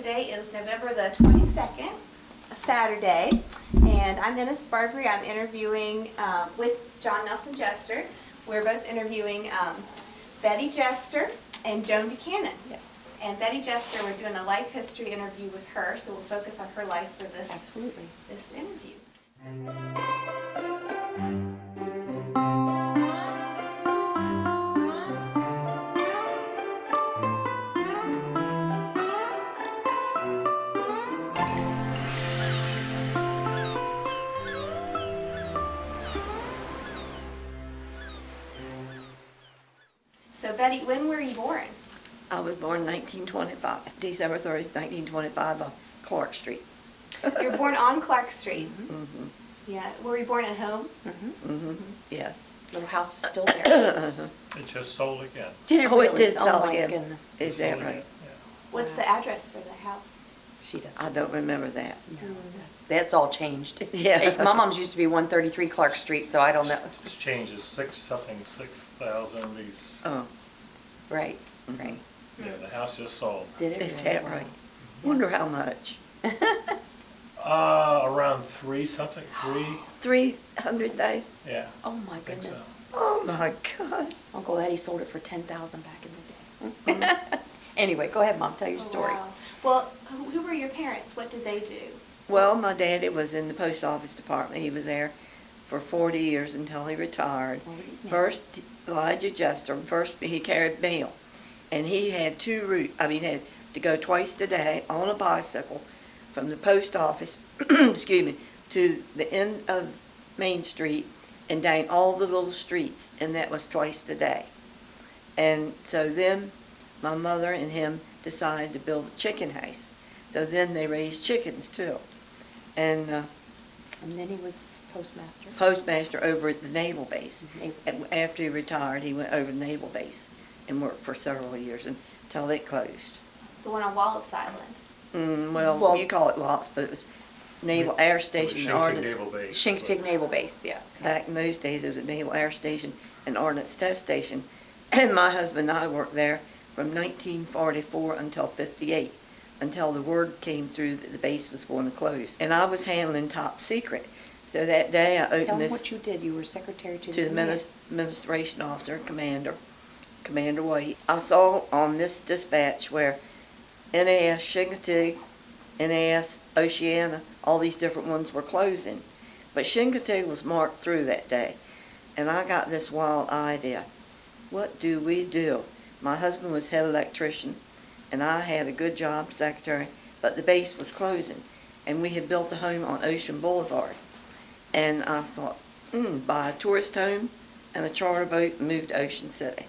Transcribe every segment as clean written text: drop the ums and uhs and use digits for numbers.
today is November the 22nd, a Saturday, and I'm Ennis Barbery. I'm interviewing with John Nelson Jester. We're both interviewing Betty Jester and Joan Buchanan. Yes. And Betty Jester, we're doing a life history interview with her, so we'll focus on her life for this, Absolutely. this interview. So Betty, when were you born? I was born in 1925, December 30th, 1925 on Clark Street. You were born on Clark Street. Mm-hmm. Yeah. Were you born at home? Mm-hmm. Mm-hmm. Yes. Little house is still there. It just sold again. Did it Oh, really? it did Oh, sell my again. goodness. Is Sold that again, right? yeah. What's Wow. the address for the house? She doesn't. I don't remember that. No, that's all changed. Yeah. Hey, my mom's used to be 133 Clark Street, so I don't know. It's changed, it's 6,000, these, Oh, Right, right. yeah, the house just sold. Did it is really? that right? Wonder how much. Around three something, 300,000? yeah. Oh my think so. goodness. Oh my gosh. Uncle Eddie sold it for 10,000 back in the day. Anyway, go ahead, Mom. Tell your Oh, story. wow. Well, who were your parents? What did they do? Well, my daddy was in the post office department. He was there for 40 years until he retired. What was his name? First, Elijah Jester. First, he carried mail. And he had two routes. I mean, he had to go twice a day on a bicycle from the post office, excuse me, to the end of Main Street and down all the little streets. And that was twice a day. And so then my mother and him decided to build a chicken house. So then they raised chickens too. And And then he was postmaster. postmaster over at the naval base. Naval And base. after he retired, he went over to the naval base and worked for several years until it closed. The one on Wallops Island. Well, you call it Watts, but it was Naval Air Station and Chincoteague Ordnance. Naval Base. Chincoteague Naval Base, yes. Back in those days, it was a Naval Air Station and Ordnance Test Station. And my husband and I worked there from 1944 until 58, until the word came through that the base was going to close. And I was handling top secret. So that day I Tell opened him this what you did. You were secretary to to the command. administration officer, Commander White. I saw on this dispatch where NAS Chincoteague, NAS Oceana, all these different ones were closing. But Chincoteague was marked through that day. And I got this wild idea. What do we do? My husband was head electrician, and I had a good job, secretary, but the base was closing. And we had built a home on Ocean Boulevard. And I thought, buy a tourist home and a charter boat and move to Ocean City.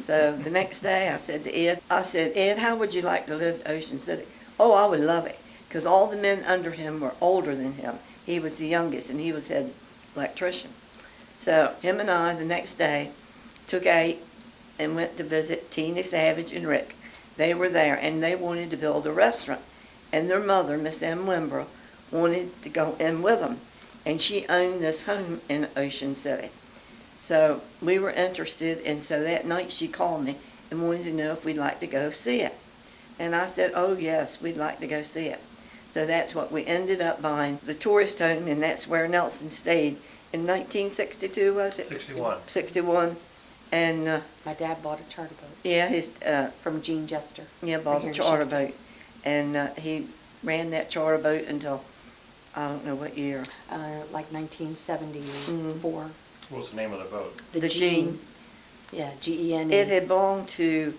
So the next day I said to Ed, Ed, how would you like to live in Ocean City? Oh, I would love it, because all the men under him were older than him. He was the youngest, and he was head electrician. So him and I, the next day, took out and went to visit Tina Savage and Rick. They were there, and they wanted to build a restaurant. And their mother, Miss M. Wimbrough, wanted to go in with them. And she owned this home in Ocean City. So we were interested, and so that night she called me and wanted to know if we'd like to go see it. And I said, oh yes, we'd like to go see it. So that's what we ended up buying, the tourist home, and that's where Nelson stayed in 1962, was it? 61. 61. And My dad bought a charter boat yeah, his from Gene Jester. bought here a in charter Chincoteague. boat, and he ran that charter boat until I don't know what year. Like 1974. What was the name of the boat? The Gene. Yeah, Gene. It had belonged to.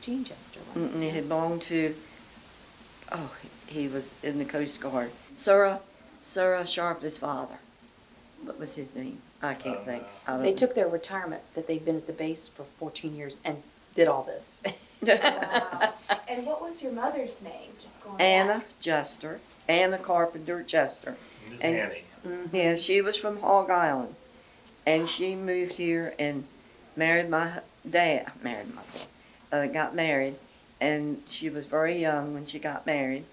Gene Jester. wasn't It had belonged to. Oh, he was in the Coast Guard. Sarah Sharpley's father. What was his name? I can't think. I don't They know. took their retirement that they'd been at the base for 14 years and did all this. Wow. And what was your mother's name? Just going Anna back. Jester, Anna Carpenter Jester. This And- Annie. Yeah, she was from Hog Island, and she moved here and married my dad. Got married, and she was very young when she got married,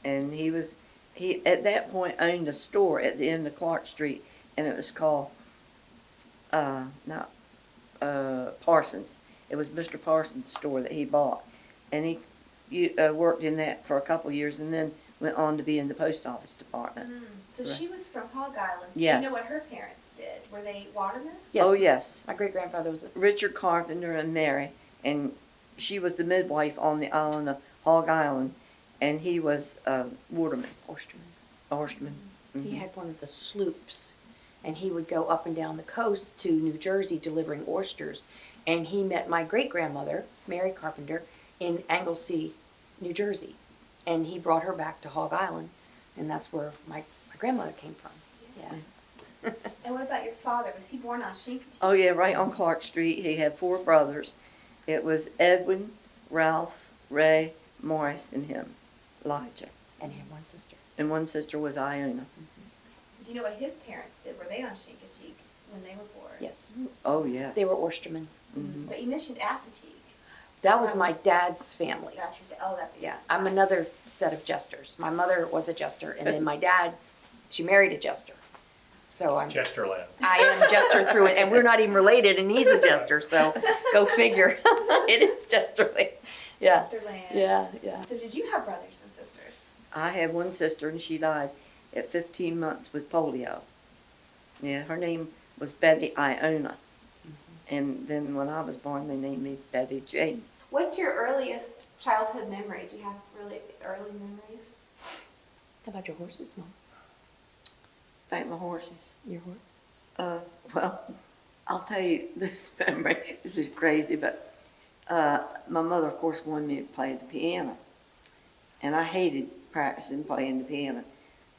and he at that point owned a store at the end of Clark Street, and it was called not Parsons. It was Mr. Parsons' store that he bought, and he worked in that for a couple of years and then went on to be in the post office department. So she was from Hog Island. Yes. Do you know what her parents did? Were they watermen? Yes. Oh, yes. My great-grandfather was a Richard Carpenter and Mary, and she was the midwife on the island of Hog Island, and he was a waterman, oysterman. He had one of the sloops, and he would go up and down the coast to New Jersey delivering oysters. And he met my great-grandmother, Mary Carpenter, in Anglesey, New Jersey. And he brought her back to Hog Island, and that's where my grandmother came from. Yeah. And what about your father? Was he born on Chincoteague? Oh, yeah, right on Clark Street. He had 4 brothers. It was Edwin, Ralph, Ray, Morris, and him, Elijah. And he had one sister. And one sister was Iona. Do you know what his parents did? Were they on Chincoteague when they were born? Yes. Oh, yes. They were oystermen. But you mentioned Assateague. That was That my was- dad's family. That's a Yeah, I'm another set of jesters. My mother was a jester, and then my dad, she married a jester. So I Jesterland. am jester through it, and we're not even related, and he's a jester, so go figure. It is jesterly. Yeah. Jesterland. Yeah. So did you have brothers and sisters? I had one sister, and she died at 15 months with polio. Yeah, her name was Betty Iona. And then when I was born, they named me Betty Jane. What's your earliest childhood memory? Do you have really early memories? How about your horses, Mom? Thank my horses. Your horse? Well, I'll tell you this memory. This is crazy, but my mother, of course, wanted me to play the piano. And I hated practicing playing the piano.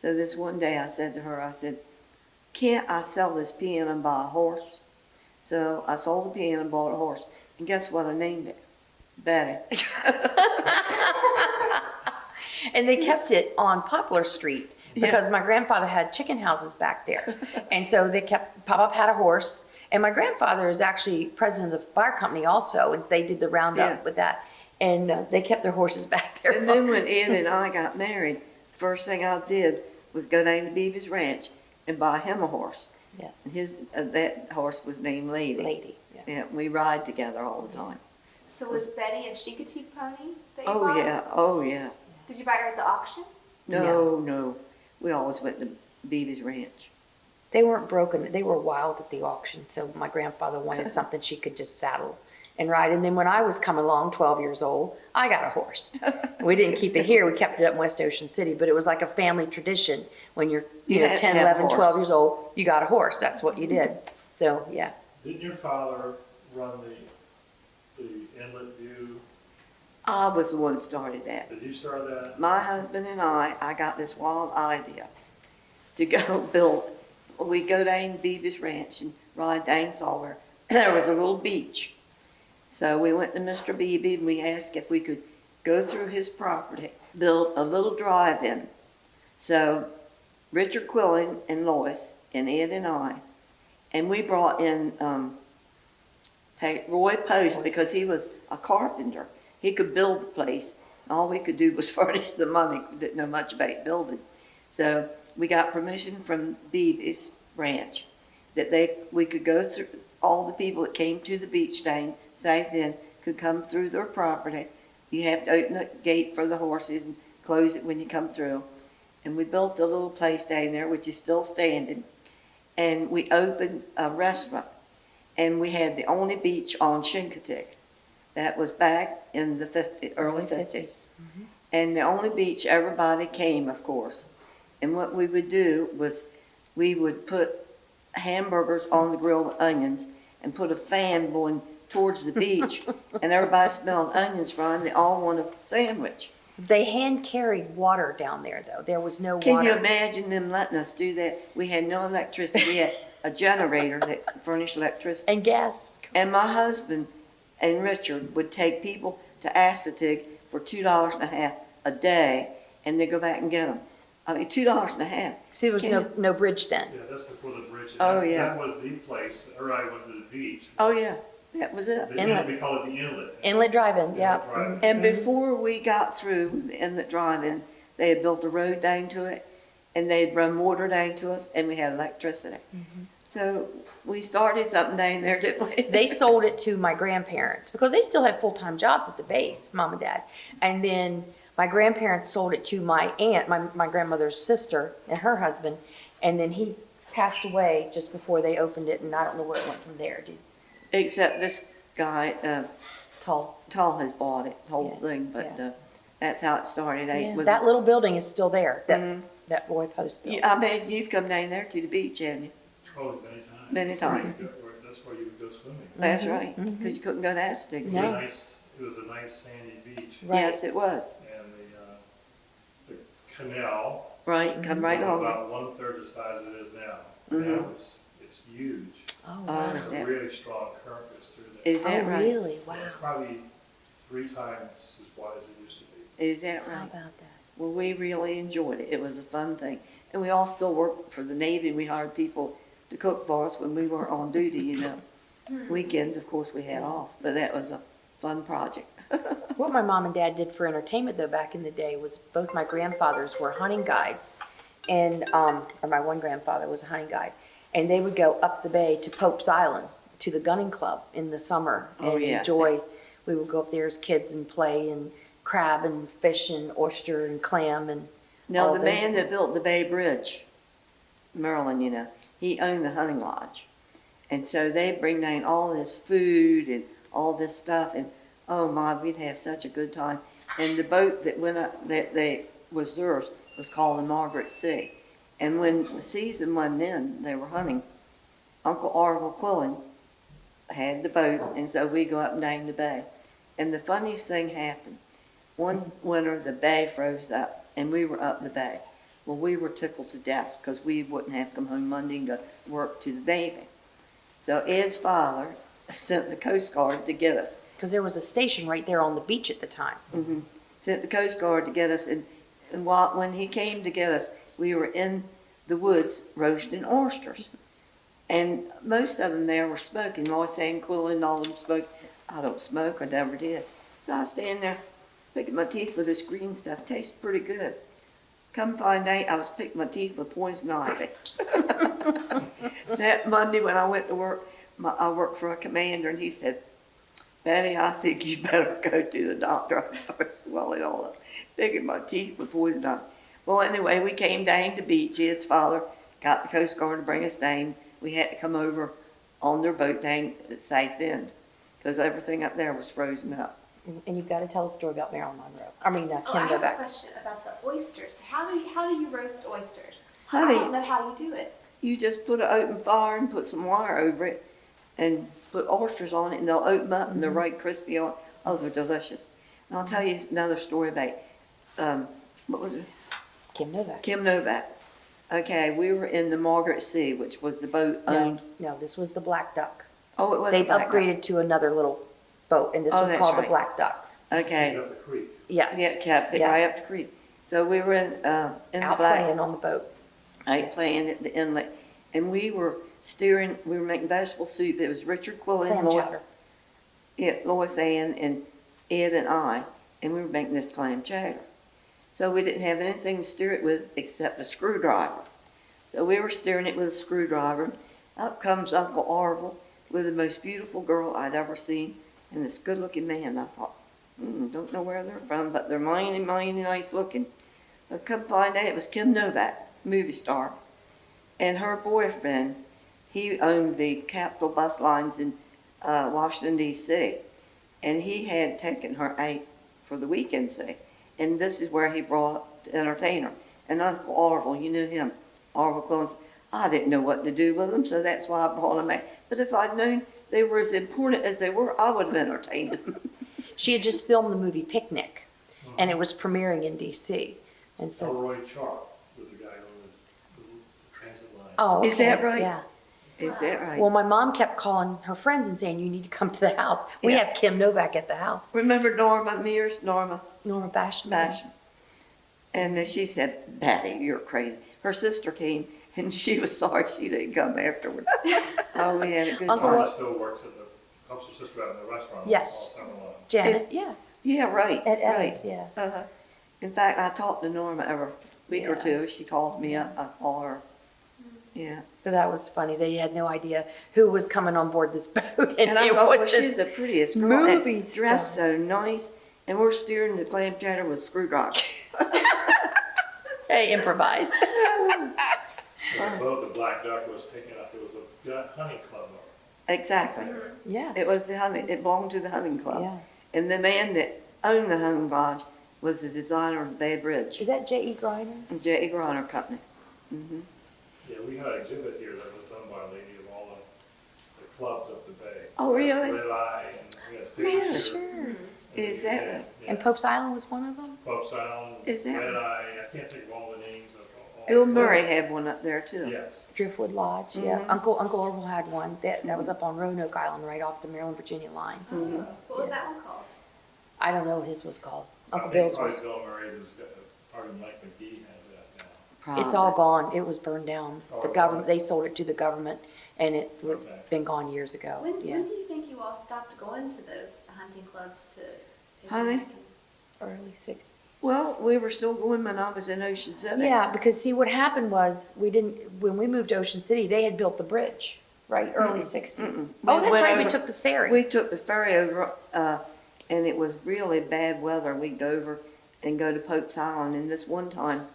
So this one day I said to her, I said, can't I sell this piano and buy a horse? So I sold the piano and bought a horse. And guess what I named it? Betty. And they kept it on Poplar Street because my grandfather had chicken houses back there. And so they kept, Pop-Up had a horse, and my grandfather is actually president of the fire company also, and they did the roundup with that. And they kept their horses back there. And then when Ed and I got married, the first thing I did was go down to Beavis Ranch and buy him a horse. Yes. And his that horse was named Lady. Lady. Yeah, we ride together all the time. So was Betty a Chincoteague pony that you Oh bought? yeah, oh yeah. Did you buy her at the auction? No. We always went to Beavis Ranch. They weren't broken. They were wild at the auction. So my grandfather wanted something she could just saddle and ride. And then when I was coming along, 12 years old, I got a horse. We didn't keep it here. We kept it up in West Ocean City. But it was like a family tradition. When you're You had to 10, have a 11, 12 horse. years old, you got a horse. That's what you did. So, yeah. Didn't your father run the inlet view? I was the one that started that. Did you start that? My husband and I got this wild idea to go build. We go down to Beavis Ranch and ride down somewhere. There was a little beach. So we went to Mr. Beebe and we asked if we could go through his property, build a little drive-in. So Richard Quillen and Lois and Ed and I, and we brought in Roy Post because he was a carpenter. He could build the place. All we could do was furnish the money. Didn't know much about building. So we got permission from Beebe's Ranch that we could go through. All the people that came to the beach down south end could come through their property. You have to open the gate for the horses and close it when you come through. And we built a little place down there, which is still standing. And we opened a restaurant. And we had the only beach on Chincoteague. That was back in the early 50s. And the only beach everybody came, of course. And what we would do was we would put hamburgers on the grill with onions and put a fan blowing towards the beach. And everybody smelled onions from. They all want a sandwich. They hand carried water down there, though. There was no water. Can you imagine them letting us do that? We had no electricity. We had a generator that furnished electricity. And gas. And my husband and Richard would take people to Assateague for $2.50 a day, and they'd go back and get them. I mean, $2.50. See, there was no bridge then. Yeah, that's before the bridge. Oh, yeah. That was the place. Everybody went to the beach. Oh, yeah, that was it. We call it the inlet. Inlet drive-in, yeah. Drive-in. And before we got through with the inlet drive-in, they had built a road down to it, and they had run water down to us, and we had electricity. So We started something down there, didn't we? They sold it to my grandparents because they still have full-time jobs at the base, mom and dad. And then my grandparents sold it to my aunt, my grandmother's sister and her husband. And then he passed away just before they opened it, and I don't know where it went from there, dude. Except this guy, Tall. Tall has bought it, the whole Yeah, thing, but yeah. that's how it started. Yeah, Was that little building is still there, that Roy Post building. I imagine you've come down there to the beach, haven't you? Oh, many times. Many times. That's where you would go swimming. That's right, because you couldn't go to Aztecs. It was No. a nice, it was a nice sandy beach, Right. Yes, it was. and the canal Right, come right was on. about 1/3 the size it is now. Mhm. Now it's huge. Oh, Oh, wow. is It's a that- really strong current goes through there. Is that Oh, right? really? Wow. It's probably 3 times as wide as it used to be. Is that How right? about that? Well, we really enjoyed it. It was a fun thing. And we all still worked for the Navy. We hired people to cook for us when we weren't on duty, you know. Weekends, of course, we had off, but that was a fun project. What my mom and dad did for entertainment though back in the day was both my grandfathers were hunting guides, and or my one grandfather was a hunting guide, and they would go up the bay to Pope's Island to the gunning club in the summer Oh, and yeah. enjoy. We would go up there as kids and play and crab and fish and oyster and clam and Now, all the those man that things. built the Bay Bridge, Maryland, you know, he owned the hunting lodge. And so they bring down all this food and all this stuff, and oh my, we'd have such a good time. And the boat that went up, was theirs, was called the Margaret Sea. And when the season wasn't in, they were hunting, Uncle Orville Quillen had the boat, and so we go up and down the bay. And the funniest thing happened. One winter, the bay froze up, and we were up the bay. Well, we were tickled to death because we wouldn't have to come home Monday and go work to the Navy. So Ed's father sent the Coast Guard to get us. because there was a station right there on the beach at the time. Sent the Coast Guard to get us, and when he came to get us, we were in the woods roasting oysters. And most of them there were smoking. Lloyd saying Quillen, all of them smoked. I don't smoke, I never did. So I was standing there picking my teeth with this green stuff. Tastes pretty good. Come find out, I was picking my teeth with poison ivy. That Monday when I went to work, I worked for a commander, and he said, Betty, I think you better go to the doctor. I started swelling all up, picking my teeth with poison ivy. Well, anyway, we came down to beach. Ed's father got the Coast Guard to bring us down. We had to come over on their boat down at the south end because everything up there was frozen up. And you've got to tell the story about Marilyn Monroe. I mean, Oh, I Kim have a Novak. question about the oysters. How do you roast oysters? Honey. I don't know how you do it. You just put an open fire and put some wire over it and put oysters on it, and they'll open up and they're right crispy on. Oh, they're delicious. And I'll tell you another story about, what was it? Kim Novak. Kim Novak. Okay, we were in the Margaret Sea, which was the boat owned. No, this was the Black Duck. Oh, it was They'd the Black Duck. upgraded to another little boat, and this Oh, was that's called the right. Black Duck. Okay, Up the creek. Yes. yeah, kept it Yeah. right up the creek. So we were in the Out Black, playing on the boat. right, playing at the inlet, and we were making vegetable soup. It was Richard Quillen, Clam Lois, chowder. yeah, Lois Ann, and Ed and I, and we were making this clam chowder. So we didn't have anything to stir it with except a screwdriver. So we were stirring it with a screwdriver. Up comes Uncle Orville with the most beautiful girl I'd ever seen, and this good-looking man. I thought, don't know where they're from, but they're mighty, mighty nice looking. But come find out it was Kim Novak, movie star, and her boyfriend. He owned the Capitol bus lines in Washington, D.C., and he had taken her out for the weekend, see. And this is where he brought to entertain her. And Uncle Orville, you knew him, Orville Quillen, I didn't know what to do with them, so that's why I brought them out. But if I'd known they were as important as they were, I would have entertained them. She had just filmed the movie Picnic, and it was premiering in D.C. And so, Elroy Charp was the guy on the transit line. oh, Is okay, that right? Yeah. Is that right? Well, my mom kept calling her friends and saying, "You need to come to the house. We Yeah. have Kim Novak at the house." Remember Norma Mears, Norma Norma Basham. Basham? And she said, Betty, you're crazy. Her sister came, and she was sorry she didn't come afterwards. Oh, we had a good Uncle time. Norma still works at helps her sister out in the restaurant. Yes. All summer long. Janet. Yeah. Yeah, right. At right. Ennis. Yeah. Uh-huh. In fact, I talked to Norma every week or Yeah. two. She calls me up, I call her. Yeah. But that was funny. They had no idea who was coming on board this boat. And I it thought, well, was she's the prettiest girl. and movie dressed star. so nice. And we're steering the clam chowder with screwdrivers. Hey, improvise. The boat the Black Duck was taken up, it was a hunting club. Exactly. Yes. It was the hunting, it belonged to the hunting club. Yeah. And the man that owned the hunting lodge was the designer of Bad Bridge, Is that J.E. Griner? J.E. Griner Company. Mm-hmm. Yeah, we had an exhibit here that was done by a lady of all the clubs up the bay. Oh, really? Red Eye, and we had Really? pictures. Sure. Is that right? And yes. Pope's Island was one of them? Pope's Island, Is that Red right? Eye, I can't think of all the names of all. Bill Murray had one up there too. Yes. Driftwood Lodge, yeah. Mhm. Uncle Orville had one. That was up on Roanoke Island, right off the Maryland-Virginia line. Mm-hmm. What was that one called? I don't know what his was called. Uncle I think Bill's probably was. Bill Murray was, probably Mike McGee has that now. Probably. It's all gone. It was burned down. Oh, The it government, was? they sold it to the government, and it was Okay. been gone years ago. When Yeah, do you think you all stopped going to those hunting clubs to? Honey? early '60s. Well, we were still going when I was in Ocean City. Yeah, because see, what happened was when we moved to Ocean City, they had built the bridge, right? Early '60s. Mm-mm. Oh, We that's went right. We over- took the ferry. We took the ferry over, and it was really bad weather. We'd go over and go to Pope's Island. And this one time,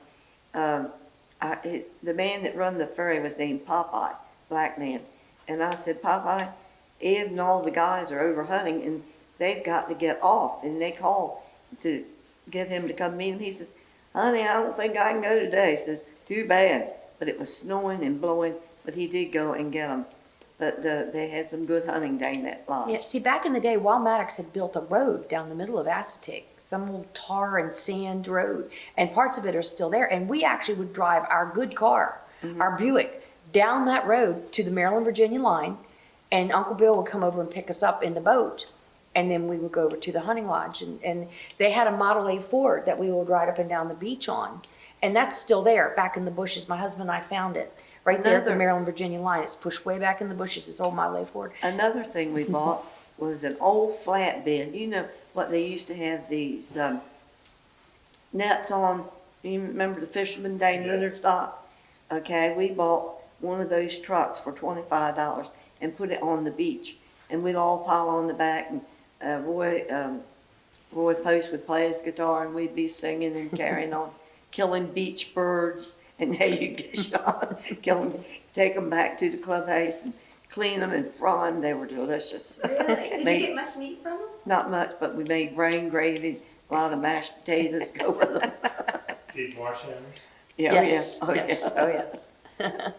the man that run the ferry was named Popeye, black man. And I said, Popeye, Ed and all the guys are over hunting, and they've got to get off. And they called to get him to come meet him. He says, honey, I don't think I can go today. He says, too bad. But it was snowing and blowing, but he did go and get them. But they had some good hunting down that lodge. Yeah, see, back in the day, Wild Maddox had built a road down the middle of Assateague, some old tar and sand road, and parts of it are still there. And we actually would drive our good car, our Buick, down that road to the Maryland-Virginia line, and Uncle Bill would come over and pick us up in the boat, and then we would go over to the hunting lodge. And they had a Model A Ford that we would ride up and down the beach on, and that's still there, back in the bushes. My husband and I found it. Right there at the Another- Maryland-Virginia line. It's pushed way back in the bushes, this old Model A Ford. Another thing we bought was an old flatbed. You know what they used to have these nets on? You remember the fisherman Dane Yes. Leonard's dock? Okay, we bought one of those trucks for $25 and put it on the beach. And we'd all pile on the back, and Roy Post would play his guitar, and we'd be singing and carrying on, killing beach birds. And now you get shot, kill them, take them back to the clubhouse and clean them and fry them. They were delicious. Really? Did you Made- get much meat from them? Not much, but we made grain gravy, a lot of mashed potatoes go with them. Eat marsh hens. Yeah, Yes, yeah, oh, yes, yeah. oh, yes.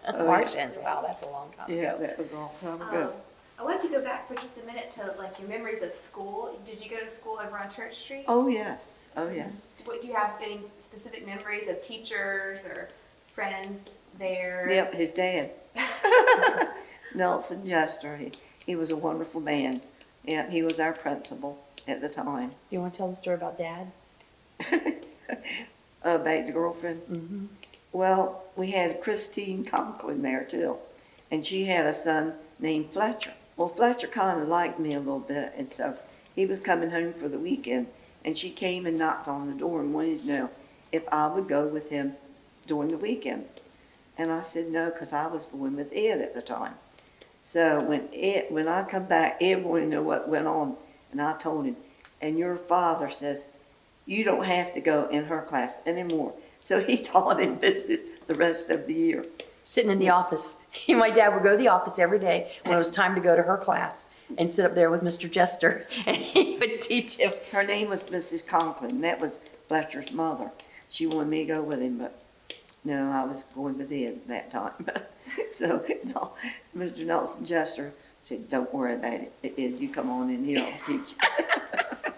Oh, March yeah. ends, wow, that's a long time Yeah, ago. that was all time ago. I want to go back for just a minute to like your memories of school. Did you go to school over on Church Street? Oh, yes, oh, yes. What, do you have any specific memories of teachers or friends there? Yep, his dad. Nelson Jester, he was a wonderful man. Yeah, he was our principal at the time. Do you want to tell the story about Dad? About the girlfriend. Mm-hmm. Well, we had Christine Conklin there too, and she had a son named Fletcher. Well, Fletcher kind of liked me a little bit, and so he was coming home for the weekend, and she came and knocked on the door and wanted to know if I would go with him during the weekend. And I said no, because I was going with Ed at the time. So when I come back, Ed wanted to know what went on, and I told him, and your father says, you don't have to go in her class anymore. So he taught in business the rest of the year. Sitting in the office. My dad would go to the office every day when it was time to go to her class and sit up there with Mr. Jester, and he would teach him. Her name was Mrs. Conklin. That was Fletcher's mother. She wanted me to go with him, but no, I was going with Ed that time. So no, Mr. Nelson Jester said, don't worry about it. Ed, you come on in here, I'll teach you.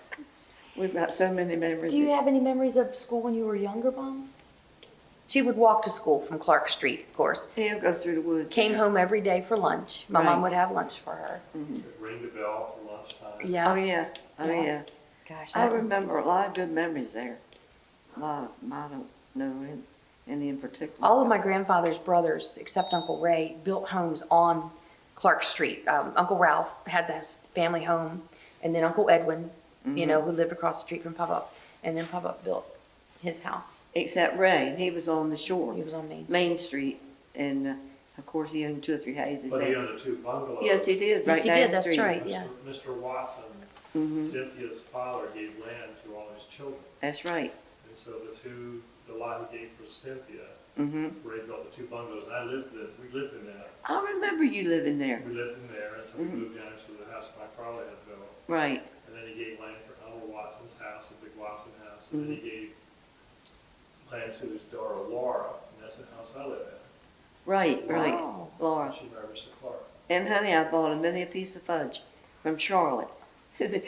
We've got so many memories. Do you have any memories of school when you were younger, Mom? She would walk to school from Clark Street, of course. He'll go through the woods. Came home every day for lunch. My mom Right. would have lunch for her. Ring the bell for lunchtime. Yeah. Oh, yeah. Oh, Yeah. yeah. Gosh, I that, remember a lot of good memories there. A lot of them. I don't know any in particular. all of my grandfather's brothers, except Uncle Ray, built homes on Clark Street. Uncle Ralph had the family home, and then Uncle Edwin, you know, who lived across the street from Pop-Up, and then Pop-Up built his house. Except Ray, he was on the shore. He was on Main Street. Main Street, and Of course, he owned 2 or 3 houses But he there. owned the 2 bungalows. Yes, he did, Yes, right he down did, the that's street. right. Yes. Mr. Watson, Mhm. Cynthia's father, gave land to all his children. That's right. And so the lot he gave for Cynthia, Mm-hmm. where he built the 2 bungalows, and we lived in that. I remember you living there. We lived in there until we Mhm. moved down to the house my father had built. Right. And then he gave land for Elmer Watson's house, the big Watson house, and then he gave land to his daughter Laura, and that's the house I live in. Right, right. Wow. Laura. She married Mr. Clark. And honey, I bought him many a piece of fudge from Charlotte. Who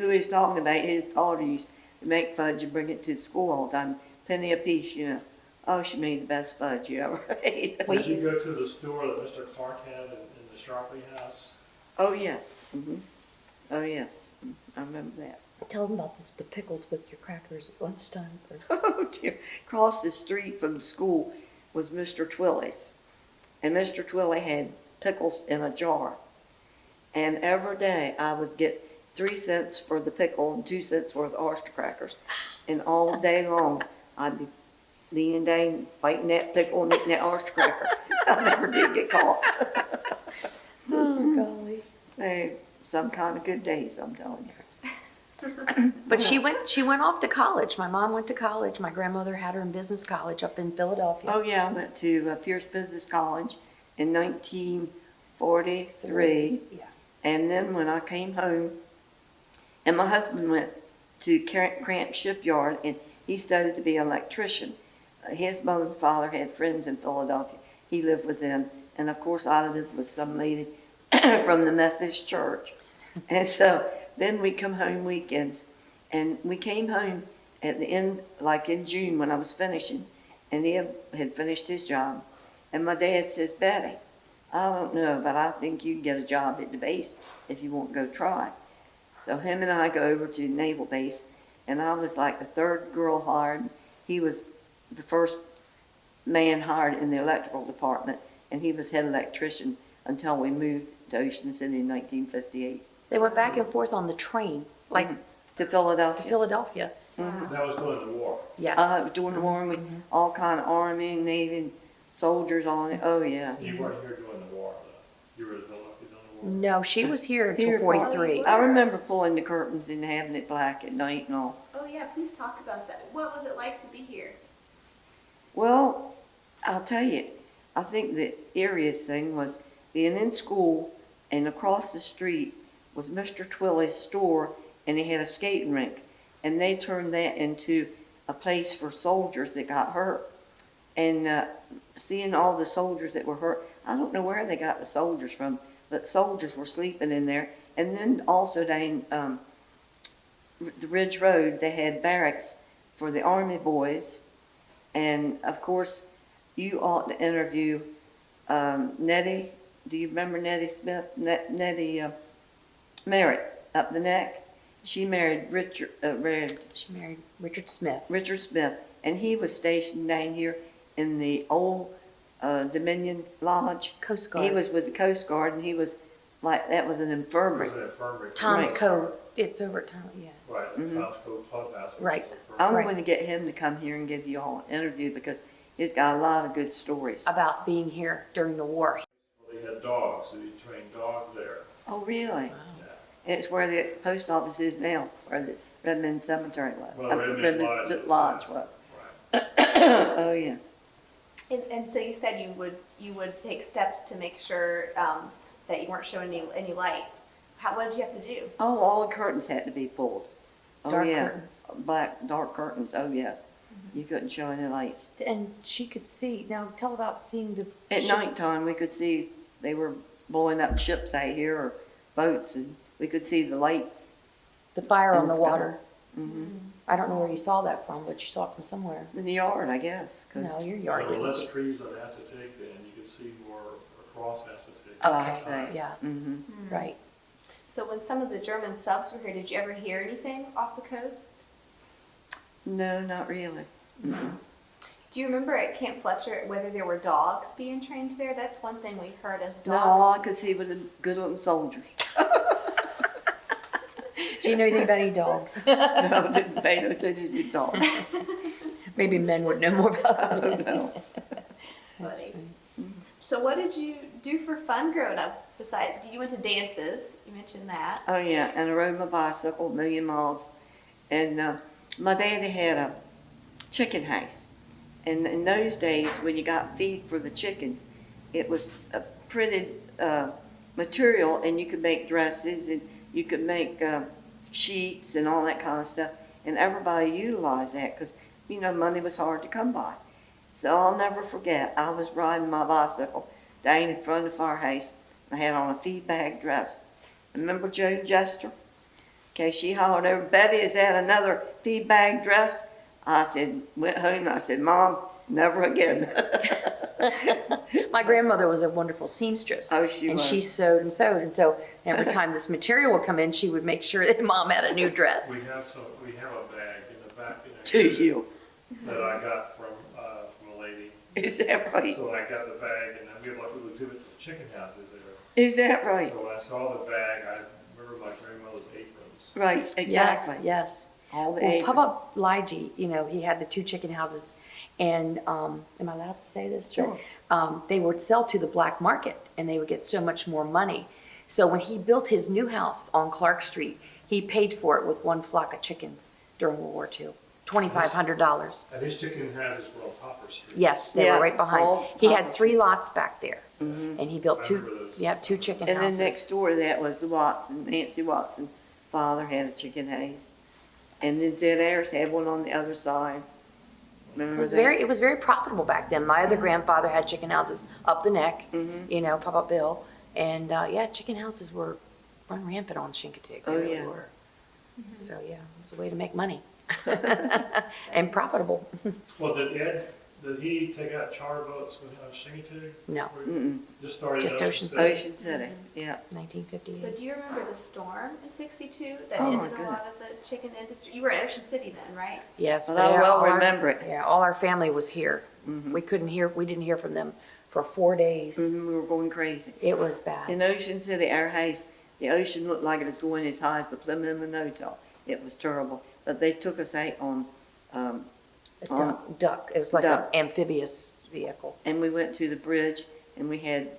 he's talking about, his daughter used to make fudge and bring it to school all the time. Penny a piece, you know. Oh, she made the best fudge you ever ate. Did you go to the store that Mr. Clark had in the Sharpley house? Oh, yes. Mm-hmm. Oh, yes. I remember that. Tell them about the pickles with your crackers at lunchtime. Oh, dear. Across the street from the school was Mr. Twilly's. And Mr. Twilly had pickles in a jar. And every day I would get 3 cents for the pickle and 2 cents for the oyster crackers. And all day long I'd be leaning down, biting that pickle and eating that oyster cracker. I never did get caught. Oh, golly. They some kind of good days, I'm telling you. But she went off to college. My mom went to college. My grandmother had her in business college up in Philadelphia. Oh, yeah, I went to Pierce Business College in 1943. Yeah. And then when I came home, and my husband went to Cramp Shipyard, and he studied to be an electrician. His mother and father had friends in Philadelphia. He lived with them. And of course, I lived with some lady from the Methodist Church. And so then we come home weekends. And we came home at the end, like in June when I was finishing, and he had finished his job. And my dad says, Betty, I don't know, but I think you can get a job at the base if you want to go try. So him and I go over to Naval Base, and I was like the 3rd girl hired. He was the first man hired in the electrical department, and he was head electrician until we moved to Ocean City in 1958. They went back and forth on the train, like To to Philadelphia. Philadelphia. That was during the war. Yes. During the war, we all kind of Army, Navy, soldiers on it. Oh, yeah. You weren't here during the war, though. You were in Philadelphia during the war. No, she was here until Here, 43. I remember pulling the curtains and having it black at night and all. Oh yeah, please talk about that. What was it like to be here? Well, I'll tell you, I think the eeriest thing was being in school, and across the street was Mr. Twilly's store, and he had a skating rink, and they turned that into a place for soldiers that got hurt. And seeing all the soldiers that were hurt, I don't know where they got the soldiers from, but soldiers were sleeping in there. And then also down the Ridge Road, they had barracks for the Army boys. And of course, you ought to interview Nettie. Do you remember Nettie Smith? Nettie Merritt up the neck. She married Richard She married Richard Smith. Smith, and he was stationed down here in the old Dominion Lodge. Coast Guard. He was with the Coast Guard, and he was like, that was an It infirmary. was an infirmary. Tom's Right. Cove. It's over Tom. Yeah. Right, Mhm. Tom's Cove Clubhouse. which Right. was an I'm infirmary. going to get him to come here and give you all an interview because he's got a lot of good stories. About being here during the war. They had dogs, and he trained dogs there. Oh, really? Wow. Yeah. It's where the post office is now, where the Redmond Cemetery was. Well, Redmond's Lodge was. Right. Oh, yeah. And so you said you would take steps to make sure that you weren't showing any light. What did you have to do? Oh, all the curtains had to be pulled. Oh, Dark yeah. curtains. Black, dark curtains, oh, yes. You couldn't show any lights. And she could see. Now tell about seeing the At ship- nighttime, we could see they were blowing up ships out here or boats, and we could see the lights. the fire in on the sky. water. Hmm. I don't know where you saw that from, but you saw it from somewhere. In the yard, I guess. 'Cause- No, your There yard were didn't less see. trees on Assateague then, you could see more across Assateague. Oh, I Okay, see. yeah, Mhm. right. So when some of the German subs were here, did you ever hear anything off the coast? No, not really. Mm-mm. Do you remember at Camp Fletcher whether there were dogs being trained there? That's one thing we heard as No, dogs. all I could see were the good-looking soldiers. Do you know anything about any dogs? No, didn't pay no attention to dogs. Maybe men would know more about I that. don't know. That's Funny. right. So what did you do for fun growing up? Besides, you went to dances. You mentioned that. Oh yeah, and I rode my bicycle a million miles. And my daddy had a chicken house. And in those days, when you got feed for the chickens, it was a printed material, and you could make dresses, and you could make sheets and all that kind of stuff. And everybody utilized that because, you know, money was hard to come by. So I'll never forget, I was riding my bicycle down in front of our house. I had on a feed bag dress. Remember Joan Jester? Okay, she hollered over, Betty, is that another feed bag dress? I said, went home, I said, Mom, never again. My grandmother was a wonderful seamstress. Oh, she and was. she sewed and sewed, and so every time this material would come in, she would make sure that Mom had a new dress. We have a bag in the back, To you. that I got from a lady. Is that right? So I got the bag, and then we had like little exhibit chicken houses there. Is that right? So when I saw the bag, I remember my grandmother's aprons. Right, exactly. Yes, yes. All the Well, aprons. Papa Lige, you know, he had the 2 chicken houses, and am I allowed to say this? Sure. They would sell to the black market, and they would get so much more money. So when he built his new house on Clark Street, he paid for it with 1 flock of chickens during World War II, $2,500. And his chicken houses were on Popper Street. Yes, they Yeah, were right behind. all He had Papa. 3 lots back there, and he built I 2. remember those. Yeah, 2 chicken And houses. then next door to that was the Watson, Nancy Watson. Father had a chicken house. And then Zed Ayers had one on the other side. Remember It was that? very profitable back then. My other grandfather had chicken houses up the neck, Mhm. you know, Papa Bill, and yeah, chicken houses were run rampant on Chincoteague. They Oh, really yeah. were. So yeah, it was a way to make money and profitable. Well, did he take out charter boats when he was Chincoteague? No, Mm-mm. Just started Just in Ocean City? Ocean City, yeah. 1958. So do you remember the storm in '62 that Oh, my ended a lot of the chicken industry? You were in Ocean City then, right? Yes, But but I yeah, well all our- remember it. Yeah, all our family was here. Mhm. We didn't hear from them for 4 days. Mhm, we were going crazy. It was bad. In Ocean City, our house, the ocean looked like it was going as high as the Plymouth Hotel. It was terrible. But they took us out on, A duck. It was like Duck. an amphibious vehicle. and we went to the bridge, and we had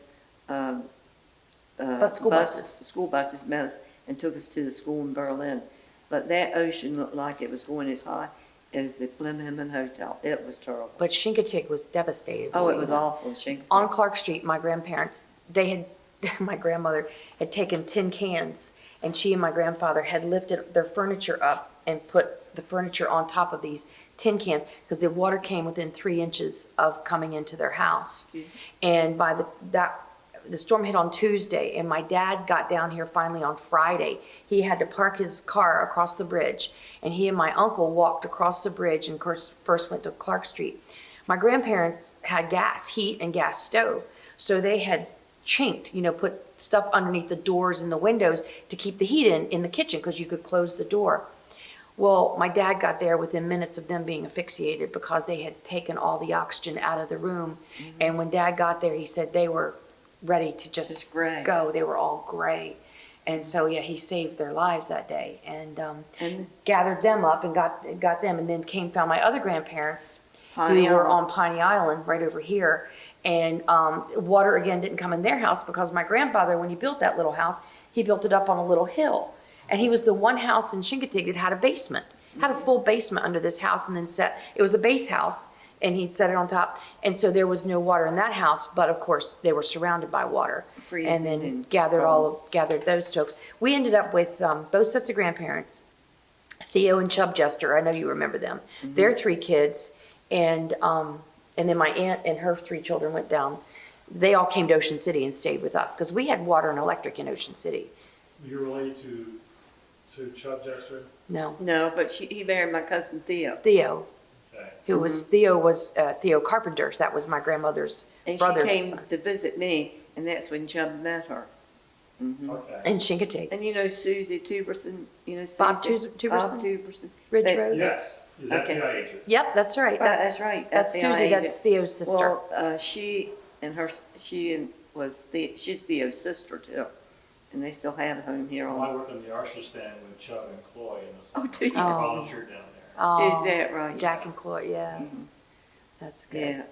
But school buses. School buses met us and took us to the school in Berlin. But that ocean looked like it was going as high as the Plymouth Hotel. It was terrible. But Chincoteague was devastated. Oh, it believe was me. awful. Shingle. On Clark Street, my grandparents, my grandmother had taken tin cans, and she and my grandfather had lifted their furniture up and put the furniture on top of these tin cans because the water came within 3 inches of coming into their house. Yeah. And by the storm hit on Tuesday, and my dad got down here finally on Friday. He had to park his car across the bridge, and he and my uncle walked across the bridge and of course first went to Clark Street. My grandparents had gas, heat and gas stove, so they had chinked, you know, put stuff underneath the doors and the windows to keep the heat in the kitchen because you could close the door. Well, my dad got there within minutes of them being asphyxiated because they had taken all the oxygen out of the room. And when Dad got there, he said they were ready to just gray. go. They were all gray. And so, yeah, he saved their lives that day and And gathered them up and got them, and then found my other grandparents Piney who were Island. on Piney Island right over here. And water again didn't come in their house because my grandfather, when he built that little house, he built it up on a little hill. And he was the one house in Chincoteague that had a basement, had a full basement under this house, and then it was a base house, and he'd set it on top. And so there was no water in that house, but of course they were surrounded by water. Freezing And then and gathered those folks. We ended up with both sets of grandparents, Theo and Chub Jester. I know you remember them. Their 3 kids, and then my aunt and her 3 children went down. They all came to Ocean City and stayed with us because we had water and electric in Ocean City. You're related to Chubb Jester? No, no, but he married my cousin Theo. Theo, Okay. who was Theo Carpenter. That was my grandmother's And she brother's came son to visit me, and that's when Chubb met her. Mhm. Okay. in Chincoteague. And you know Susie Tuberson, you know Susie? Bob Tuberson? Bob Tuberson. Ridge They- Road. Yes, is that Okay. the eye agent? Yep, that's right. That's right. That's That's the Susie. agent. That's Theo's sister. Well, she's Theo's sister too, and they still have a home here Well, I on. worked on the oyster stand with Chubb and Cloy in the Oh, summer. do you? I Oh. volunteered down there. Oh, Is that right? Jack and Chloe, yeah. Mhm. That's good. Yeah.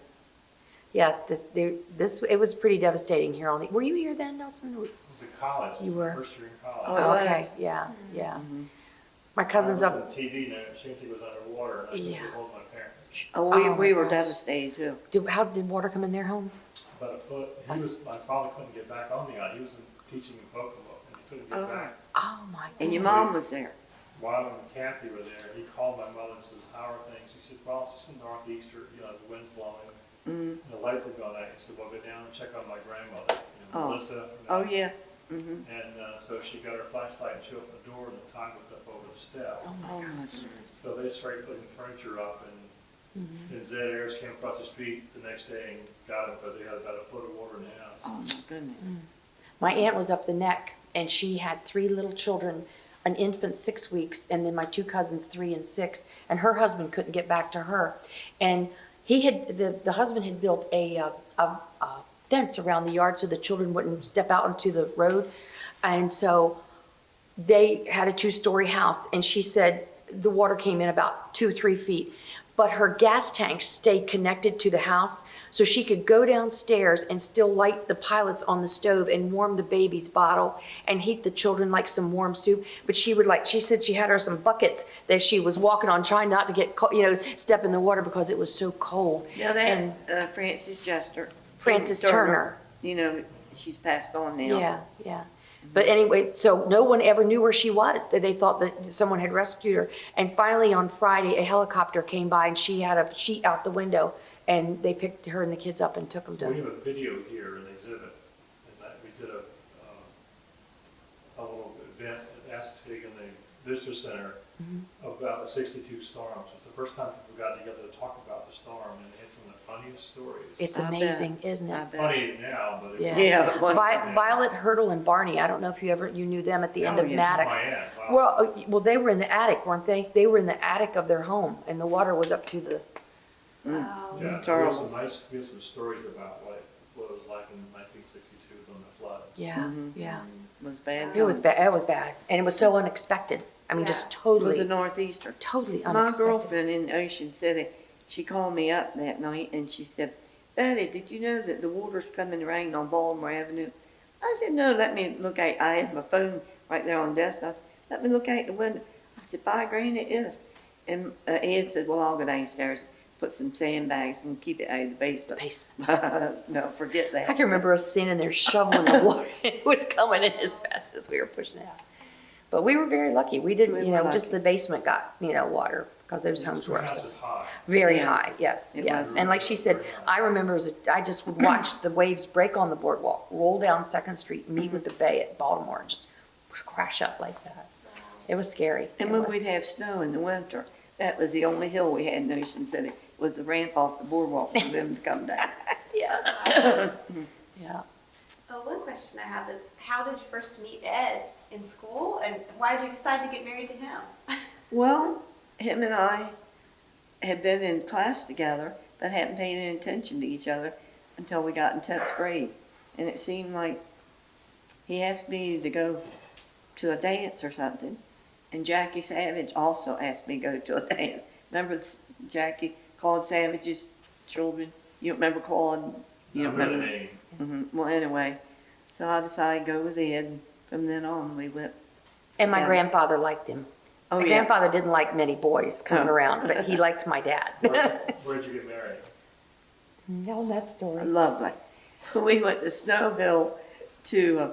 it was pretty devastating here on the, were you here then, Nelson? It was in college. You were? First year in college. Oh, it Okay, was. yeah, yeah. Mhm. My cousin's I looked up, on TV and Shincoteague was underwater, and I couldn't Yeah. get hold of my parents. Oh, Oh, my we were gosh. devastated too. how did water come in their home? About a foot. My father couldn't get back on the island. He was teaching in Kokomo, and he couldn't get Oh. back. Oh, my And your goodness. mom was there. While and Kathy were there, he called my mother and says, "How are things?" She said, "Well, it's just a northeaster, the wind's blowing, Mm. and the lights have gone out." He said, "Well, go down and check on my grandmother, Oh. Melissa." Oh, yeah. Mhm. And so she got her flashlight and she opened the door and the tide was up over the step. Oh, Oh, my my gosh. goodness. So they started putting furniture up and Zed Ayers came across the street the next day and got him because they had about a foot of water in the house. Oh, my goodness. My aunt was up the neck, and she had 3 little children, an infant 6 weeks, and then my 2 cousins 3 and 6, and her husband couldn't get back to her. And the husband had built a fence around the yard so the children wouldn't step out into the road. And so they had a 2-story house, and she said the water came in about 2-3 feet. But her gas tank stayed connected to the house, so she could go downstairs and still light the pilots on the stove and warm the baby's bottle and heat the children like some warm soup. But she said she had her some buckets that she was walking on, trying not to get, step in the water because it was so cold. Yeah, that's And Frances Jester. Frances Turner. She's passed on now. Yeah, yeah. But anyway, so no one ever knew where she was. They thought that someone had rescued her. And finally on Friday, a helicopter came by and she had a sheet out the window and they picked her and the kids up and took them We to. have a video here, an exhibit, and that we did a little event at Assateague in the visitor center about the 62 storms. It's the first time people got together to talk about the storm, and they had some of the funniest stories. It's I bet. amazing, isn't I it? bet. Funny now, but it Yeah. was. Yeah, one- Violet, Hurdle, and Barney, I don't know if you knew them at the end Oh, of yeah. Maddox. My aunt, wow. Well, they were in the attic, weren't they? They were in the attic of their home and the water was up to the, Wow. Yeah, Terrible. we have some stories about what it was like in 1962 on the flood. yeah, Mhm. yeah. It was bad. It was bad, it was bad. And it was so unexpected. I mean, just Yeah. It was a totally, northeaster. totally My unexpected. girlfriend in Ocean City, she called me up that night and she said, "Betty, did you know that the water's coming to rain on Baltimore Avenue?" I said, "No, let me look at." I had my phone right there on the desk. I said, "Let me look out the window." I said, "By granny, it is." And Ed said, "Well, I'll go downstairs, put some sandbags and keep it out of the basement." No, forget that. I can remember us standing there shoveling the water. It was coming in as fast as we were pushing it out. But we were very lucky. We didn't, We were just lucky. the basement got, water because those homes The were house so is high. very Yeah. high. Yes, It yes. was. And like she said, I remember I just would watch the waves break on the boardwalk, roll down 2nd Street, meet with the bay at Baltimore, and just crash up like that. It was scary. And It when was. we'd have snow in the winter, that was the only hill we had in Ocean City, was the ramp off the boardwalk for them to come down. Yeah. Yeah. Oh, one question I have is, how did you first meet Ed in school, and why did you decide to get married to him? Well, him and I had been in class together, but hadn't paid any attention to each other until we got in 10th grade. And it seemed like he asked me to go to a dance or something. And Jackie Savage also asked me to go to a dance. Remember Jackie, Claude Savage's children? You don't remember Claude? You don't remember? name. Well, anyway, so I decided to go with Ed. And from then on, we went. And my Yeah. grandfather liked him. Oh, My yeah. grandfather didn't like many boys coming No. around, but he liked my dad. Where'd you get married? Tell that story. Lovely. We went to Snow Hill to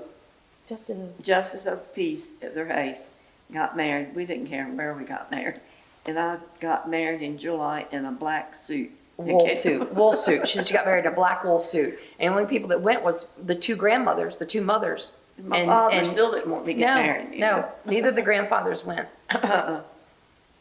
Just a Justice of the Peace at their house. Got married. We didn't care where we got married. And I got married in July in a black suit. wool suit. Wool suit. She got married in a black wool suit. And the only people that went was the 2 grandmothers, the 2 mothers. My And- father and- still didn't want me to get married. you No, know. neither of the grandfathers went.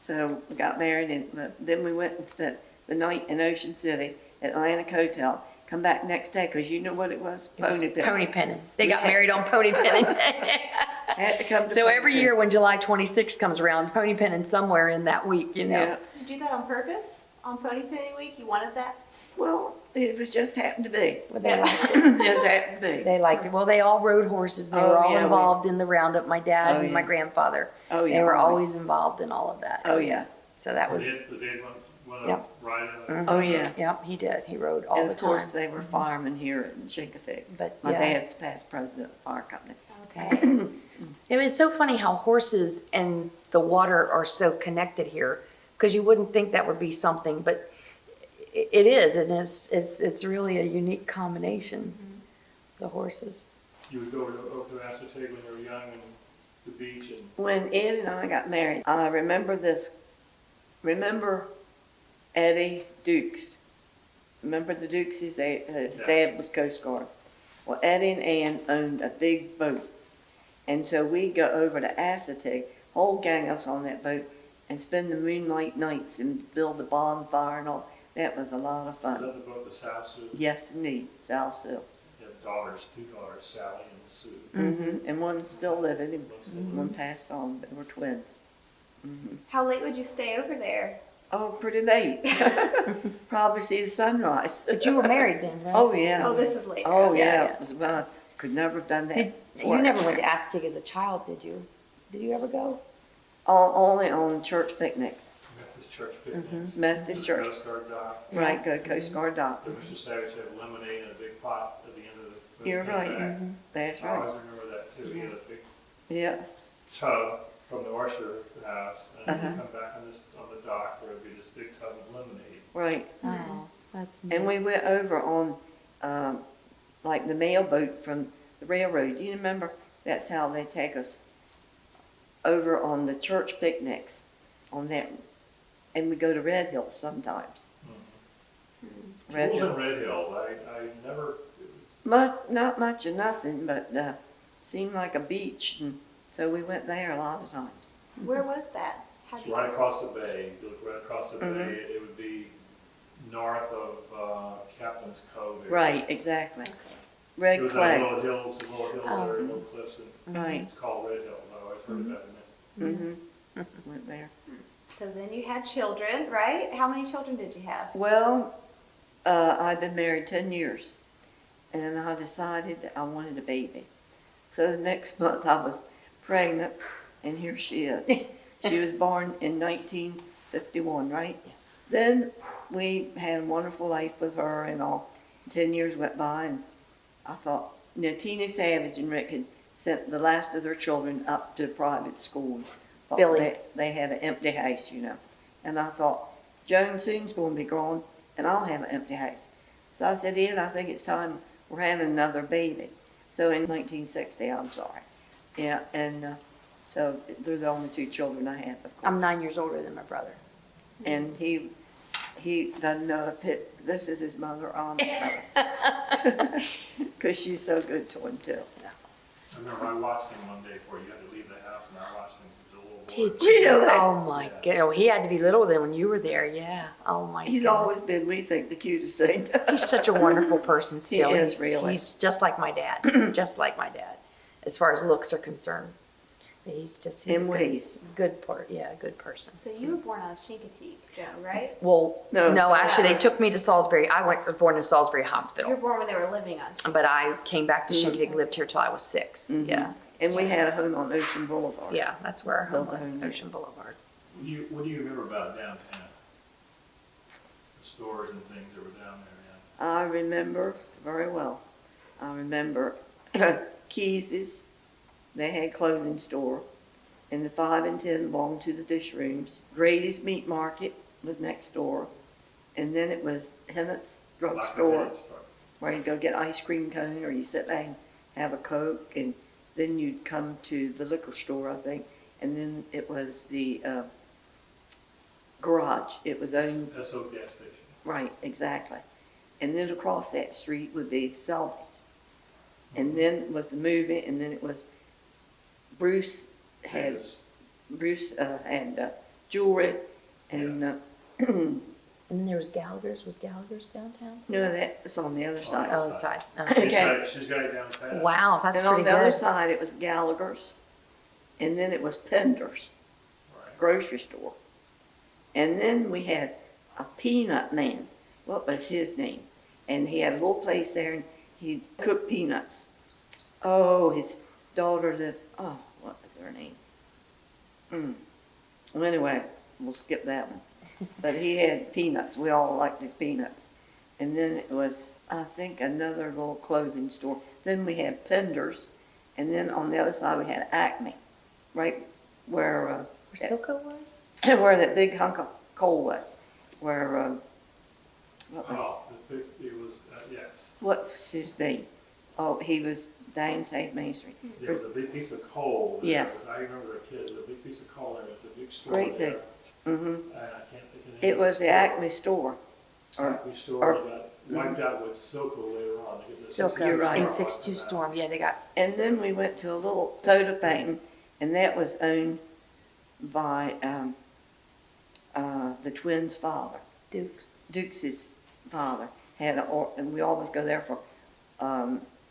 So we got married, and then we went and spent the night in Ocean City at Atlantic Hotel. Come back next day, because you know what it was? It was Pony pit. Pony pinning. They got Yeah. married on pony pinning. Had to come to So pony every pit. year when July 26th comes around, pony pinning somewhere in that week, Yeah. Did you do that on purpose? On pony pinning week? You wanted that? Well, it was just happened to be. Well, they liked it. Just happened to be. They liked it. Well, they all rode horses. They Oh, were all yeah, we- involved in the roundup. My dad Oh, and my yeah. grandfather. Oh, yeah, They were always. always involved in all of that. Oh, yeah. So that was, The dad went wanna Yep. ride in? Mhm. Oh, yeah. Yep, he did. He rode all And the of course, time. they were firemen here in Chincoteague. But, My yeah. dad's past president of the fire company. Okay. I mean, it's so funny how horses and the water are so connected here, because you wouldn't think that would be something, but it is, and it's really a unique combination, the horses. You would go over to Assateague when you were young and the beach and, When Ed and I got married, I remember this. Remember Eddie Dukes? Remember the Dukeses? His dad was Coast Guard. Well, Eddie and Ann owned a big boat. And so we'd go over to Assateague, whole gang of us on that boat, and spend the moonlight nights and build a bonfire and all. That was a lot of I fun. love the boat, the South Sioux. Yes, indeed, South Sioux. You have daughters, 2 daughters, Sally and Sue. Mm-hmm. And one's still living, and One's still living. one passed on, but they were twins. How late would you stay over there? Oh, pretty late. Probably see the sunrise. But you were married then, right? Oh, yeah. Oh, this is later. Oh, Yeah, yeah. yeah. It was, well, could never have done that. You before. never went to Astig as a child, did you? Did you ever go? Only on church picnics. Methodist church picnics. Methodist church. Coast Guard dock. Right, go Coast Guard dock. And Mr. Savage had lemonade in a big pot at the end of the. You're came right. back. That's I right. always remember that too. He had a big Yeah. tub from the oyster house, and Uh-huh. he'd come back on the dock, there would be this big tub of lemonade. Right. Oh, that's And we went over on, like the mail boat from the railroad. Do you remember? That's how they take us over on the church picnics on that. And we go to Red Hill sometimes. Red Schools Hill. in Red Hill, I never, Not much of nothing, but seemed like a beach. And so we went there a lot of times. Where was that? How it's do you- right across the bay. If you look right across the Mhm. bay, it would be north of Captain's Cove. area. Right, exactly. Okay. Red It was clay. little hills Oh. there, little cliffs, and Right. it's called Red Hill. I always heard about it. Mm-hmm. Went there. So then you had children, right? How many children did you have? Well, I've been married 10 years, and I decided that I wanted a baby. So the next month I was pregnant, and here she is. She was born in 1951, right? Yes. Then we had a wonderful life with her and all. 10 years went by, and I thought, Tina Savage and Rick had sent the last of their children up to private school. Thought Billy. They had an empty house, you know. And I thought, Joan soon's going to be grown, and I'll have an empty house. So I said, Ed, I think it's time we're having another baby. So in 1960, I'm sorry. Yeah, and so they're the only 2 children I have, of course. I'm 9 years older than my brother. And he doesn't know if this is his mother or I'm his mother. Because she's so good to him, too. I remember I watched him one day before you had to leave the house, and I watched him as a little boy. Did you? Really? Oh my god! Oh, he had to be little then when you were there. Yeah. Oh my. He's goodness. always been, we think, the cutest thing. He's such a wonderful person still. He is, He's, really. He's just like my dad. Just like my dad, as far as looks are concerned. He's In a good, ways. good part. Yeah, a good person. So you were born on Chincoteague, Joe, right? Well, No. no, actually, they took me to Salisbury. I was born in Salisbury You were Hospital, born when they were living on Chincoteague. but I came back to Chincoteague and lived here till I was 6. Mhm. Yeah, And we had a home on Ocean Boulevard. yeah, that's where our home Built a was, home there. Ocean Boulevard. What do you remember about downtown? The stores and things that were down there, I remember very well. I remember Keyes's, they had clothing store, and the 5 and 10 belonged to the dish rooms. Grady's Meat Market was next door, and then it was Hennett's yeah? Drugstore, Black Store. where you'd go get ice cream cone, or you sit there and have a Coke, and then you'd come to the liquor store, I think, and then it was the garage. It was owned, SO gas station. right, exactly. And then across that street would be Selby's. And then was the movie, and then it was Bruce had jewelry, and Yes. And then there was Gallagher's. Was Gallagher's downtown? no, that's on the other side. Oh, the side. Oh. Okay. She's got it down pat. Wow, that's And on pretty the other good. side, it was Gallagher's, and then it was Pender's Right. grocery store. And then we had a peanut man. What was his name? And he had a little place there, and he cooked peanuts. Oh, his daughter lived, what was her name? Well, anyway, we'll skip that one. but he had peanuts. We all liked his peanuts. And then it was, I think, another little clothing store. Then we had Pender's, and then on the other side we had Acme, right where Where Silco was? where that big hunk of coal was. Where what was Oh, the big, it was, yes. what was his name? Oh, he was Dane St. Main Street. There was a big piece of coal. there. Yes. I remember a kid, a big piece of coal there, it was a big store Great there. big. Mm-hmm. And I can't think of the name. It was the Acme store. Acme store, or- got wiped out with Silco later on. It was a Silco 62 right. in store 62 after that. Storm. Yeah, they got. And then we went to a little soda fountain, and that was owned by the twins' father. Duke's father had and we always go there for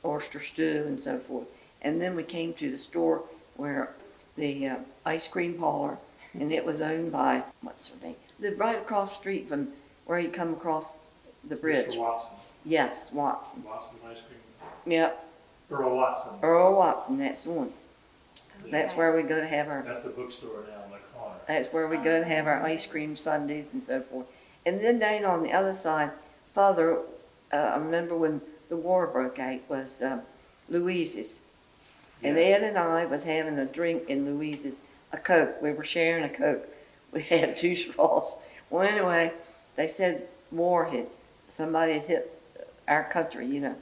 oyster stew and so forth. And then we came to the store where the ice cream parlor, and it was owned by, what's her name? Right across the street from where you come across the bridge. Mr. Watson, Yes, Watson's. Watson Ice Cream, Yep, Earl Watson. Earl Watson, that's the one. That's where we go to have our, That's the bookstore now in the corner. that's where we go to have our ice cream sundaes and so forth. And then down on the other side, Father, I remember when the war broke out, was Louise's. And Yes. Ed and I was having a drink in Louise's, a Coke. We were sharing a Coke. We had 2 straws. Well, anyway, they said somebody had hit our country, you know.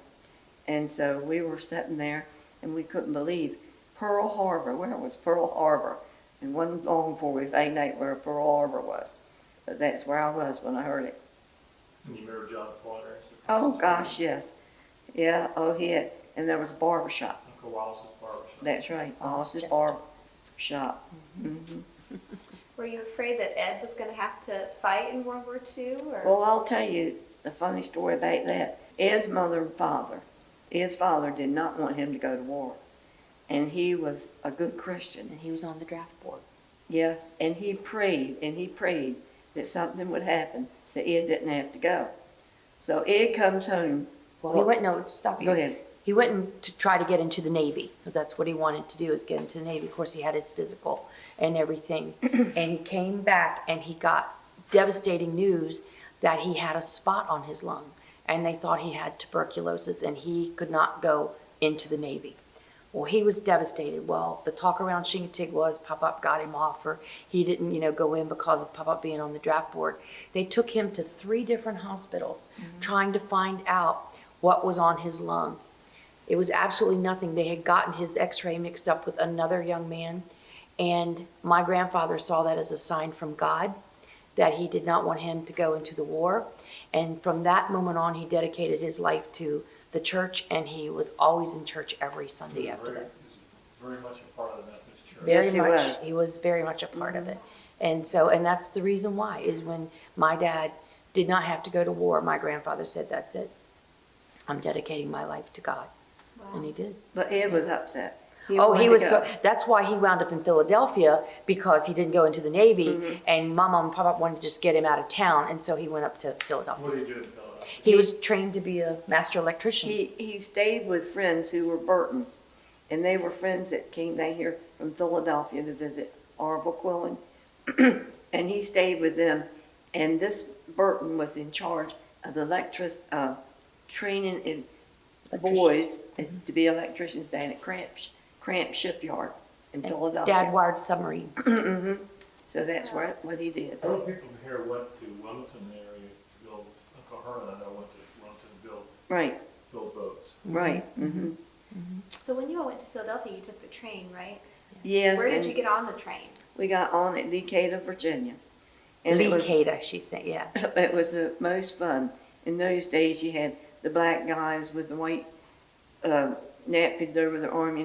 And so we were sitting there, and we couldn't believe Pearl Harbor. Where was Pearl Harbor? And wasn't long before we found out where Pearl Harbor was. But that's where I was when I heard it. And you remember John Pointers? Oh, gosh, yes. Yeah, oh, he had, and there was a barber shop. Uncle Wallace's Barber Shop. That's right, Wallace's Jester. barber shop. Mm-hmm. Were you afraid that Ed was going to have to fight in World War II? Or? Well, I'll tell you the funny story about that. Ed's father did not want him to go to war. And he was a good Christian. And he was on the draft board. Yes, and he prayed that something would happen, that Ed didn't have to go. So Ed comes home. Well, he went, no, stop you. Go ahead. He went to try to get into the Navy, because that's what he wanted to do, is get into the Navy. Of course, he had his physical and everything. And he came back and he got devastating news that he had a spot on his lung. And they thought he had tuberculosis and he could not go into the Navy. Well, he was devastated. Well, the talk around Chincoteague was Pop-Up got him off, or he didn't, go in because of Pop-Up being on the draft board. They took him to 3 different hospitals trying to find out what was on his lung. It was absolutely nothing. They had gotten his x-ray mixed up with another young man, and my grandfather saw that as a sign from God that he did not want him to go into the war. And from that moment on, he dedicated his life to the church, and he was always in church every Sunday after that. He was very much a part of the Methodist Church. Yes, he was. He was very much a part of it. And that's the reason why, is when my dad did not have to go to war, my grandfather said, that's it. I'm dedicating my life to God. Wow. And he did. But Ed was upset. He wanted was to so, go. that's why he wound up in Philadelphia, because he didn't go into the Navy, and Mama and Papa wanted to just get him out of town, and so he went up to Philadelphia. What did you do in Philadelphia? He was trained to be a master electrician. He stayed with friends who were Burtons, and they were friends that came down here from Philadelphia to visit Orville Quillen, and he stayed with them. And this Burton was in charge of the training in boys to be electricians down at Cramp Shipyard in Philadelphia. Dad wired submarines. So that's what he did. A lot of people from here went to Wilmington area to build, Uncle Herman, I know, went to Wilmington to Right, build boats. right. So when you all went to Philadelphia, you took the train, right? Yes, Where did and you get on the train? we got on at Decatur, Virginia. And it was, Decatur, she said, yeah. it was the most fun. In those days, you had the black guys with the white napkins over their arm,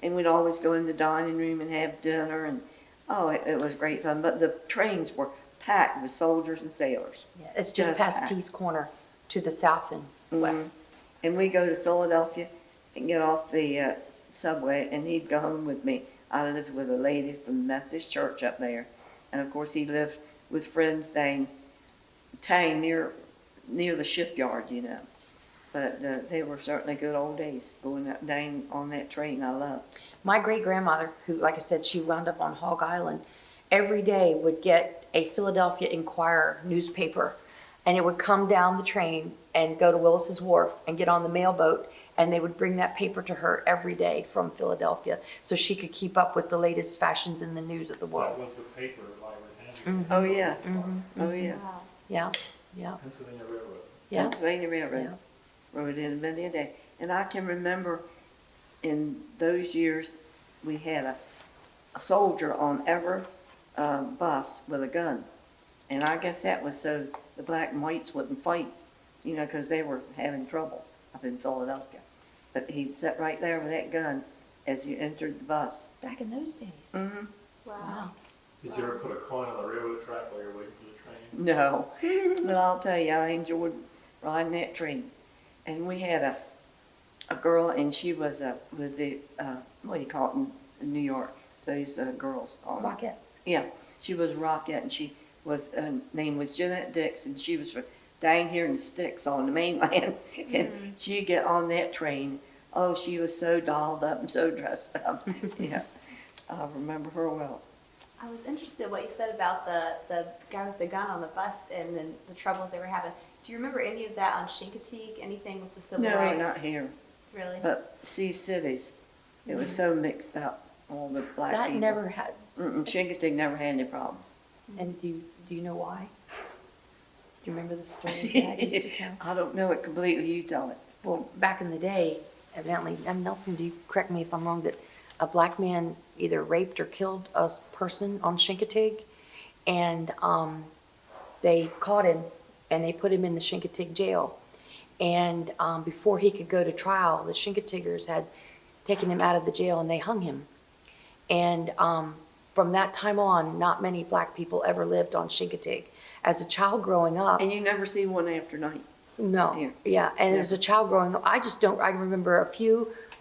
and we'd always go in the dining room and have dinner, and it was great fun. But the trains were packed with soldiers and sailors. Yeah, it's just past T's Corner to the south and west. And we go to Philadelphia and get off the subway, and he'd go home with me. I lived with a lady from the Methodist Church up there, and of course he lived with friends down town near the shipyard, But they were certainly good old days going up down on that train. I loved. My great grandmother, who, like I said, she wound up on Hog Island, every day would get a Philadelphia Inquirer newspaper, and it would come down the train and go to Willis's Wharf and get on the mailboat, and they would bring that paper to her every day from Philadelphia, so she could keep up with the latest fashions in the news of the That world. was the paper I would hand you. Oh, yeah. Oh, yeah. Wow. Yeah, yeah, Pennsylvania Railroad. yeah. Pennsylvania Railroad. Yeah. Rode in many a day. And I can remember in those years, we had a soldier on every bus with a gun. And I guess that was so the black and whites wouldn't fight, you know, because they were having trouble up in Philadelphia. But he'd sit right there with that gun as you entered the bus. Back in those days. Mm-hmm. Wow. Did you ever put a coin on the railroad track while you were waiting for the train? No, but I'll tell you, I enjoyed riding that train. And we had a girl, and she was the what do you call it in New York? Those girls. Rockettes. Yeah, she was Rockette, and she was name was Jeanette Dix, and she was down here in the sticks on the mainland. And she'd get on that train. Oh, she was so dolled up and so dressed up. Yeah, I remember her well. I was interested in what you said about the guy with the gun on the bus and then the troubles they were having. Do you remember any of that on Chincoteague? Anything with the civil No, rights? not here, Really? but see cities. It was so mixed up. All the black That people. never had, Chincoteague never had any problems. and do you know why? Do you remember the story Dad used to tell? I don't know it completely. You tell it. Well, back in the day, evidently, and Nelson, do you correct me if I'm wrong, that a black man either raped or killed a person on Chincoteague, and they caught him and they put him in the Chincoteague jail. And before he could go to trial, the Chincoteaguers had taken him out of the jail and they hung him. And from that time on, not many black people ever lived on Chincoteague. As a child growing up, And you never see one after night. no, Here. yeah, and as a child growing up, I remember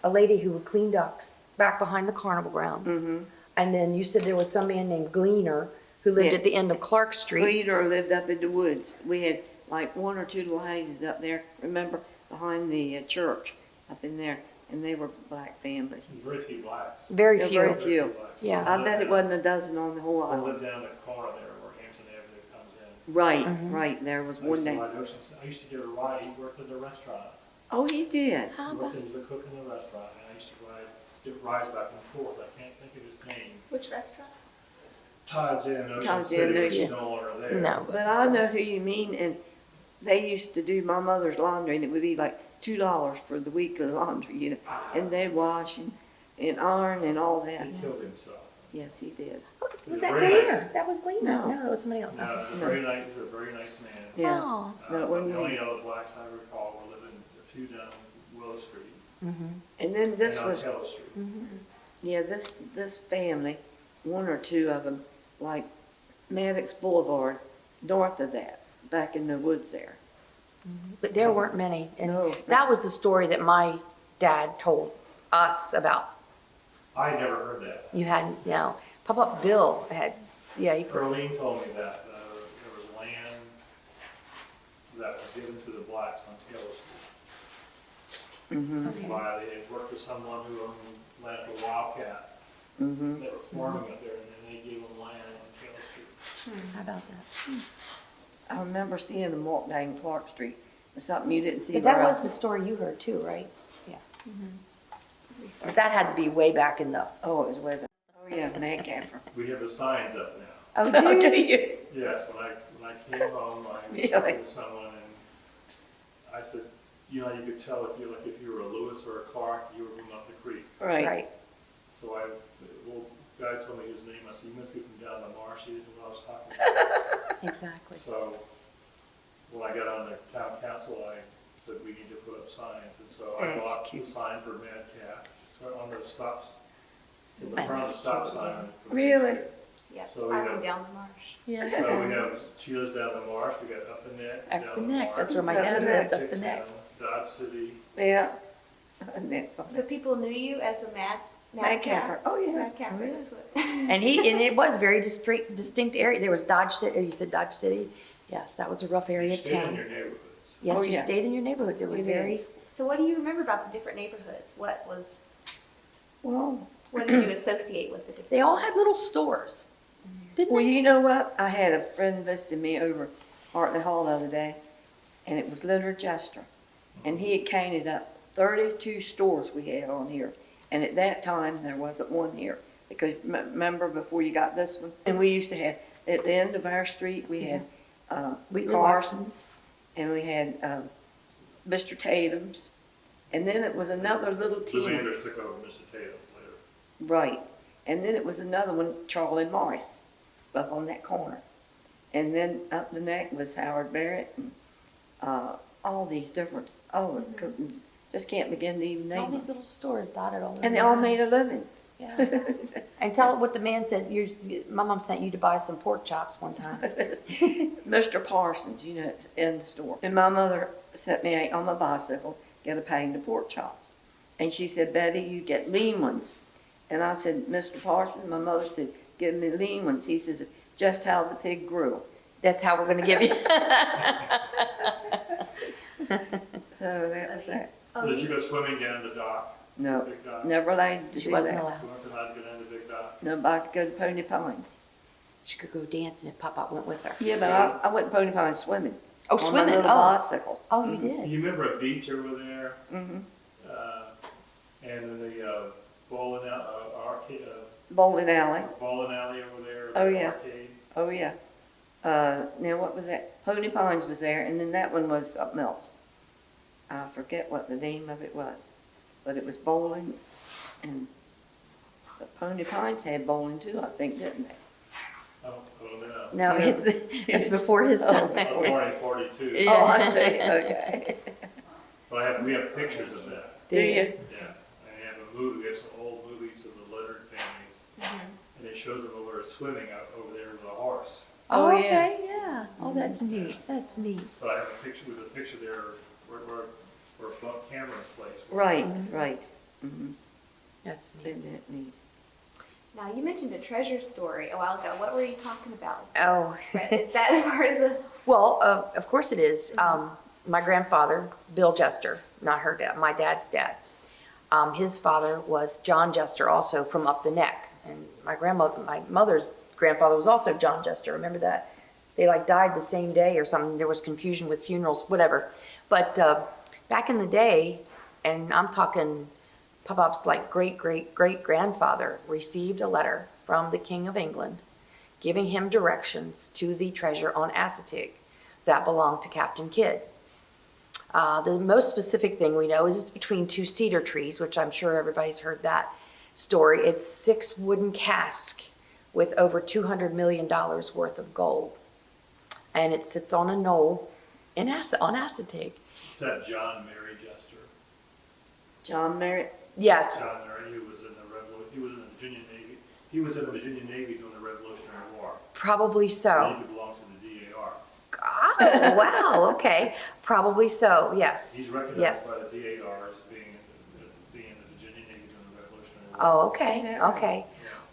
a lady who would clean ducks back behind the carnival ground. Mm-hmm. And then you said there was some man named Gleaner who lived Yeah. at the end of Clark Street. Gleaner lived up in the woods. We had like one or two little houses up there, remember, behind the church up in there. And they were black families. Very few blacks. Very Yeah, few. very few. blacks. Yeah. I bet it wasn't a dozen on the whole I island. lived down the corner there where Hampton Avenue comes in. Right, Mm-hmm. right. There was I one used to day. ride Ocean. I used to get a ride. He worked at the restaurant. Oh, he did. How He about, worked as a cook in the restaurant, and I used to get rides back and forth. I can't think of his name. Which restaurant? Todd's Inn, Ocean Todd's Inn, City, which yeah. is no longer there. No. But I know who you mean, and they used to do my mother's laundry, and it would be like $2 for the weekly laundry, you know, and they'd wash and iron and all that. He killed himself. Yes, he did. was a that very Gleaner? nice- That was Gleaner. No. No, that was somebody else. No, he was a very nice man. Yeah. Oh. No, it wasn't The only me. other blacks I recall were living a few down Willow Street And then this and on was, Taylor Street. yeah, this family, one or two of them, like Maddox Boulevard, north of that, back in the woods there. But there weren't many. And No. that was the story that my dad told us about. I never heard that. You hadn't, you know, Papa Bill had, yeah, he put, Earlene told me that there was land that was given to the blacks on Taylor Street. Mm-hmm. okay. Why they had worked with someone who owned land for Wildcat. Mm-hmm. They were farming up there, and then they gave them land on Taylor Street. How about that? I remember seeing them walk down Clark Street. It's something you didn't see. But that where was else. the story you heard too, right? Yeah. But that had to be way back in the, Oh, it was way back. Oh, yeah, Madcaffer. We have the signs up now. oh, Oh, do dude. you? Yes, when I came home, I was Really? talking to someone, and I said, you know, you could tell if you were a Lewis or a Clark, you were from up the creek. Right. Right. So guy told me his name. I said, you must be from down the marsh. He didn't know what I was talking about. Exactly. So when I got on the town council, I said, we need to put up signs. And so I That's bought cute. the sign for Madcap, so on the stops, so the front of the That's stop cute, sign. for Really? Yes, So I we went have- down the marsh. Yes. So we have, she lives down the marsh, we got up the neck, Up down the the neck, marsh. that's where my Up dad the lived, neck. up the neck. Ticktown, Dodge City. Yeah. Isn't that funny? So people knew you as a Madcaffer. Oh, yeah. Madcaffer, that's what. And it was very distinct area. There was Dodge City, you said Dodge City? Yes, that was a rough area You of stay in town. your neighborhoods. Yes, Oh, you yeah. stayed in your neighborhoods. It was We did. very, So what do you remember about the different neighborhoods? Well, What did you associate with the different? they all had little stores. didn't Well, they? you know what? I had a friend visiting me over Hartley Hall the other day, and it was Leonard Jester. And he had counted up 32 stores we had on here. And at that time, there wasn't one here. Because remember before you got this one? And we used to have, at the end of our street, we had Wheatley Carson's, and we had Mr. Tatum's. And then it was another little The team. Manders took over Mr. Tatum's later. Right. And then it was another one, Charlie Morris, up on that corner. And then up the neck was Howard Barrett and all these different, just can't begin to even All name these them. little stores dotted all over. And they all made a living. Yeah. And tell what the man said. My mom sent you to buy some pork chops one time. Mr. Parsons, you know, in the store. And my mother sent me out on my bicycle, get a pound of pork chops. And she said, Betty, you get lean ones. And I said, Mr. Parsons, my mother said, give me lean ones. He says, just how the pig grew. That's how we're going to give you. So that was that. So did you go swimming down the dock? No, Big dock? never allowed to She do wasn't that. allowed. You weren't allowed to go down the big dock? Nobody could go to Pony Pines. She could go dancing if Pop-Pop went with her. Yeah, but I went to Pony Pines swimming. Oh, on swimming. my little Oh. bicycle. Oh, you did. You remember a beach over there, Mm-hmm. and then the bowling arcade, Bowling alley. bowling alley over there? Oh, the yeah. Arcade. Oh, yeah. Now, what was that? Pony Pines was there, and then that one was up Mills. I forget what the name of it was, but it was bowling, and but Pony Pines had bowling too, I think, didn't they? Oh, no. No, Yeah. it's before his Oh. time. I was born in 42, Yeah. Oh, I see, okay. but we have pictures of that. Do you? Yeah, and we have a movie, we have some old movies of the Leonard families, and it shows them over swimming out over there with a horse. Oh, Oh, yeah. okay, yeah. Oh, that's neat. That's neat. But I have a picture with a picture there where Buck Cameron's place was. Right, right. Mm-hmm. That's neat. Isn't that neat? Now, you mentioned a treasure story a while ago. What were you talking about? Oh. Is that a part of the? Well, of course it is. My grandfather, Bill Jester, not her dad, my dad's dad. His father was John Jester, also from up the neck. And my mother's grandfather was also John Jester. Remember that? They like died the same day or something. There was confusion with funerals, whatever. But back in the day, and I'm talking Pop-Pop's like great-great-great-grandfather received a letter from the King of England giving him directions to the treasure on Assateague that belonged to Captain Kidd. The most specific thing we know is it's between two cedar trees, which I'm sure everybody's heard that story. It's 6 wooden casks with over $200 million worth of gold. And it sits on a knoll on Assateague. Is that John Mary Jester? John Merritt? Yeah, John Mary, he was in the Virginia Navy. He was in the Virginia Navy during the Revolutionary War. probably so. He belonged to the DAR. Oh, wow, okay. Probably so, yes. He's recognized Yes. by the DAR as being in the Virginia Navy during the Revolutionary War. Oh, Is okay, that right? okay.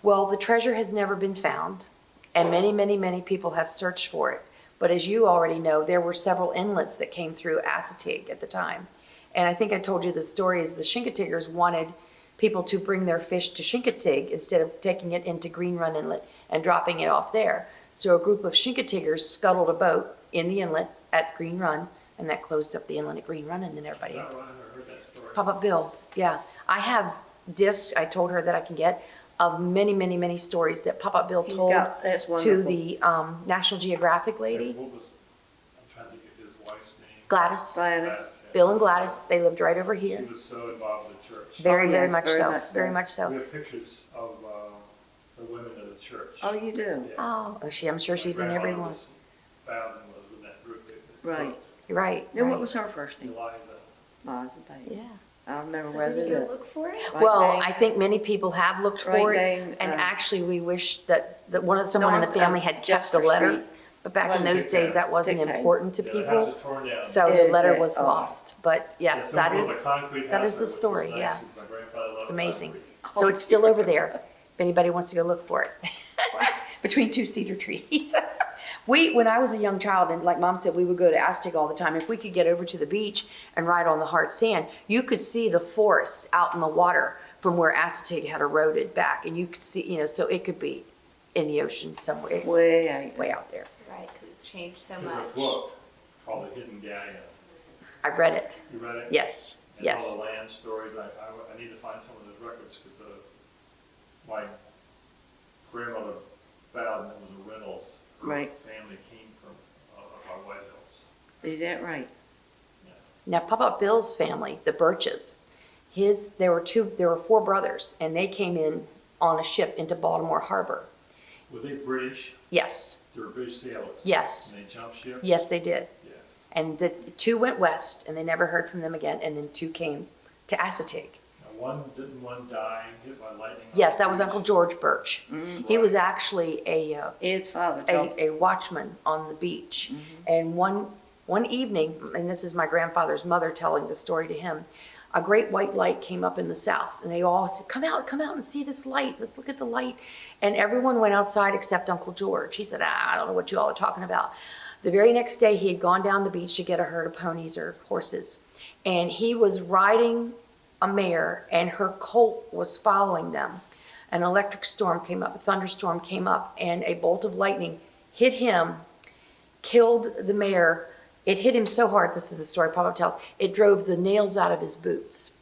Well, the treasure has never been found, and many, many, many people have searched for it. But as you already know, there were several inlets that came through Assateague at the time. And I think I told you the story is the Chincoteaguers wanted people to bring their fish to Chincoteague instead of taking it into Green Run Inlet and dropping it off there. So a group of Chincoteaguers scuttled a boat in the inlet at Green Run, and that closed up the inlet at Green Run, and then Is everybody that right? I never heard that story. Pop-Up Bill, yeah. I have discs, I told her that I can get, of many, many, many stories that Pop-Up Bill He's told got, that's to wonderful. the National Geographic lady, What was, I'm trying to think of his wife's name. Gladys. Gladys. Gladys, yeah. Bill and Gladys, they lived right over She here. was so involved with the church. Very, Oh, very yes, much very so, much so. very much We so. have pictures of the women of the church. Oh, you do? Yeah. Oh, I'm sure she's in My every grandmother one. was found and was with that group. Right. You're right, Now, what right. was her first name? Eliza. Liza Bates. Yeah. I remember So where did they you lived. look for it? Right Well, down- I think many people have looked Right for it, down, and actually, we wish that someone in the North family of had kept the Jester letter. Street. But back in Wasn't those days, that wasn't dictated. important to Yeah, the house people. is torn down. So the Is letter it? was Oh. lost. But yes, that Someone built a is, concrete that house is the that was story, nice, yeah. and my grandfather loved It's the amazing. concrete. So it's still over there, if anybody wants to go look for it. Between two cedar trees. When I was a young child, and like Mom said, we would go to Assateague all the time. If we could get over to the beach and ride on the hard sand, you could see the forest out in the water from where Assateague had eroded back. And you could see, so it could be in the ocean somewhere, Way out there. Right, because it's changed so There's much. a book called The Hidden Galleon. I've read it. You read it? Yes, And yes. all the land stories. I need to find some of those records because my grandmother Bowden was a Reynolds. Her Right. family came from up by White Hills. Is that right? Yeah. Now, Papa Bill's family, the Birches, there were 4 brothers, and they came in on a ship into Baltimore Harbor. Were they British? Yes, They were British sailors. yes, And they jumped ship? yes, they did. Yes. And the 2 went west, and they never heard from them again, and then 2 came to Assateague. Now, didn't one die hit by lightning? on Yes, the that was beach? Uncle George Birch. He was actually Ed's father told a watchman on the beach. And one evening, and this is my grandfather's mother telling the story to him, a great white light came up in the south, and they all said, come out and see this light. Let's look at the light. And everyone went outside except Uncle George. He said, I don't know what you all are talking about. The very next day, he had gone down the beach to get a herd of ponies or horses, and he was riding a mare, and her colt was following them. An electric storm came up, a thunderstorm came up, and a bolt of lightning hit him, killed the mare. It hit him so hard, this is the story Papa tells, it drove the nails out of his boots.